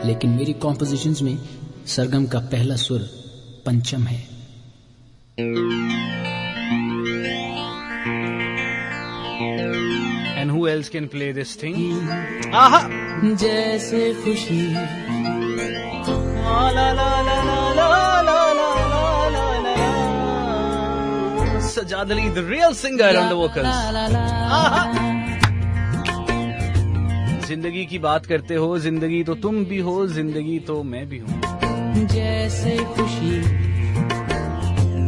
लेकिन मेरी कॉम्पोजिशंस में सरगम का पहला सुर पंचम है। And who else can play this thing? Aha! जैसे खुशी La la la la la la la la la la. Sajad Ali, the real singer on the vocals. Aha! जिंदगी की बात करते हो, जिंदगी तो तुम भी हो, जिंदगी तो मैं भी हूँ। जैसे खुशी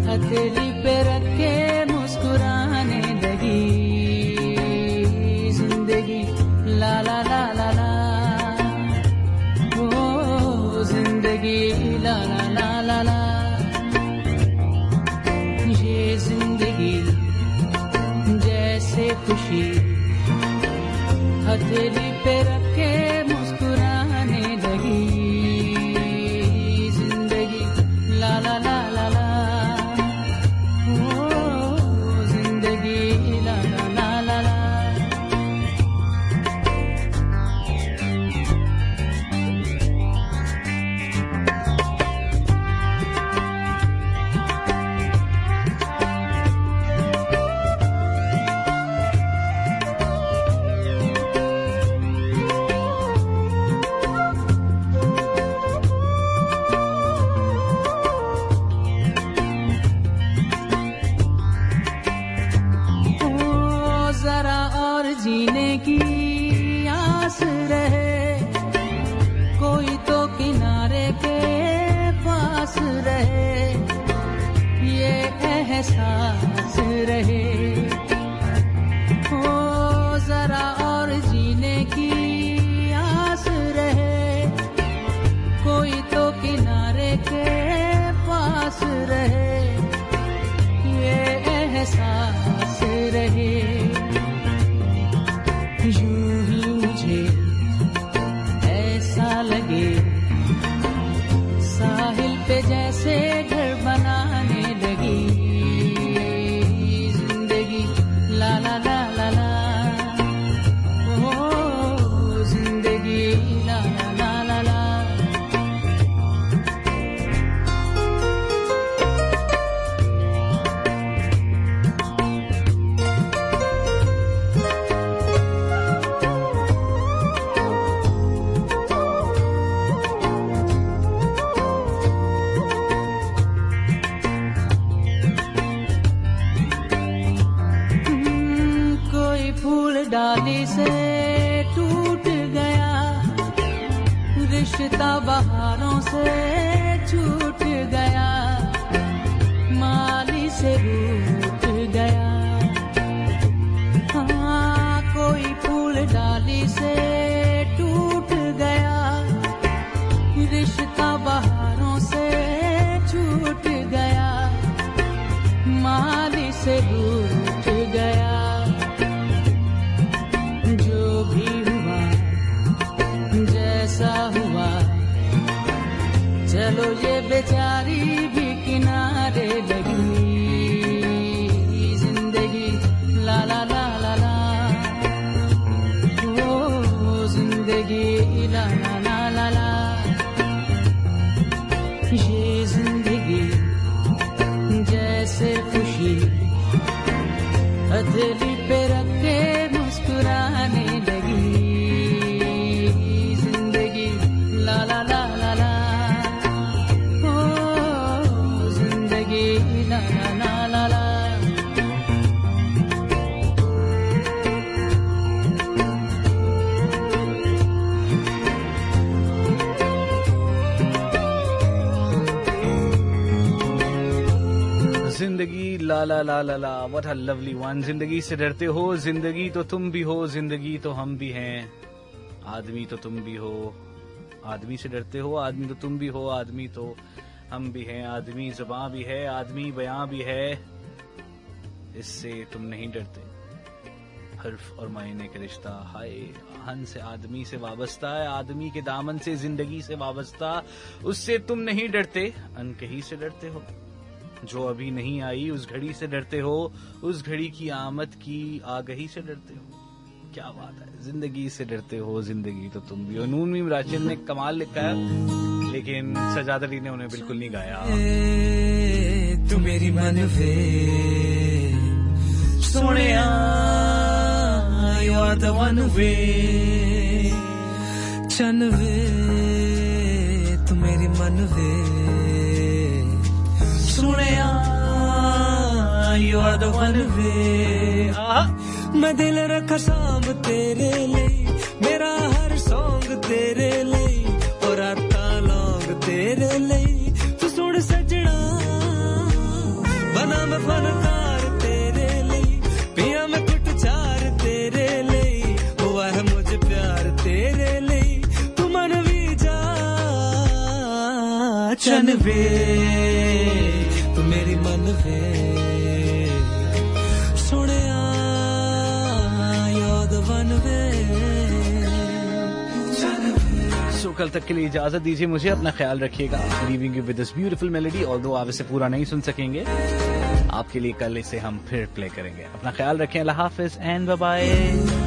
हथेली पे रख के मुस्कुराने लगी, जिंदगी ला ला ला ला ला, ओ जिंदगी ला ला ला ला ला, ये जिंदगी जैसे खुशी हथेली पे रख के मुस्कुराने लगी, जिंदगी ला ला ला ला ला, ओ जिंदगी ला ला ला ला ला। जीने की आस रहे, कोई तो किनारे के पास रहे, ये एहसास रहे, ओ जरा और जीने की आस रहे, कोई तो किनारे के पास रहे, ये एहसास रहे। यूं ही मुझे ऐसा लगे साहिल पे जैसे घर बनाने लगी, जिंदगी ला ला ला ला ला, ओ जिंदगी ला ला ला ला ला। डाली से टूट गया, रिश्ता बहारों से छूट गया, माली से रूठ गया। हाँ, कोई फूल डाली से टूट गया, रिश्ता बहारों से छूट गया, माली से रूठ गया। जो भी हुआ जैसा हुआ, चलो ये बेचारी भी किनारे लगी, जिंदगी ला ला ला ला ला, ओ जिंदगी ला ला ला ला ला, ये जिंदगी जैसे खुशी हथेली पे रख के मुस्कुराने लगी, जिंदगी ला ला ला ला ला, ओ जिंदगी ला ला ला ला ला। जिंदगी ला ला ला ला ला, व्हाट अ लवली वन। जिंदगी से डरते हो, जिंदगी तो तुम भी हो, जिंदगी तो हम भी हैं, आदमी तो तुम भी हो। आदमी से डरते हो, आदमी तो तुम भी हो, आदमी तो हम भी हैं, आदमी जुबां भी है, आदमी बयां भी है, इससे तुम नहीं डरते। हर्फ और मायने का रिश्ता, हाय आहन से आदमी से वाबस्ता है, आदमी के दामन से जिंदगी से वाबस्ता, उससे तुम नहीं डरते, अनकही से डरते हो। जो अभी नहीं आई उस घड़ी से डरते हो, उस घड़ी की आमद की आगही से डरते हो। क्या बात है, जिंदगी से डरते हो, जिंदगी तो तुम भी हो। नून मीम राशिद ने कमाल लिखा है, लेकिन सजाद अली ने उन्हें बिल्कुल नहीं गाया। तू मेरी मन वे Sonia, you are the one वे चन वे, तू मेरी मन वे Sonia, you are the one वे। मैं दिल रखा सांभ तेरे लिए, मेरा हर सॉन्ग तेरे लिए, और राता लौंग तेरे लिए। तू सुन सजना, बना मैं फनकार तेरे लिए, पिया मैं कुट चार तेरे लिए, हुआ है मुझे प्यार तेरे लिए। तू मन भी जा चन वे, तू मेरी मन वे सोनिया, सो कल तक के लिए इजाजत दीजिए मुझे, अपना ख्याल रखिएगा। Leaving you with this beautiful melody, although आप इसे पूरा नहीं सुन सकेंगे, आपके लिए कल इसे हम फिर प्ले करेंगे। अपना ख्याल रखें, अल्लाह हाफिज एंड बाय बाय।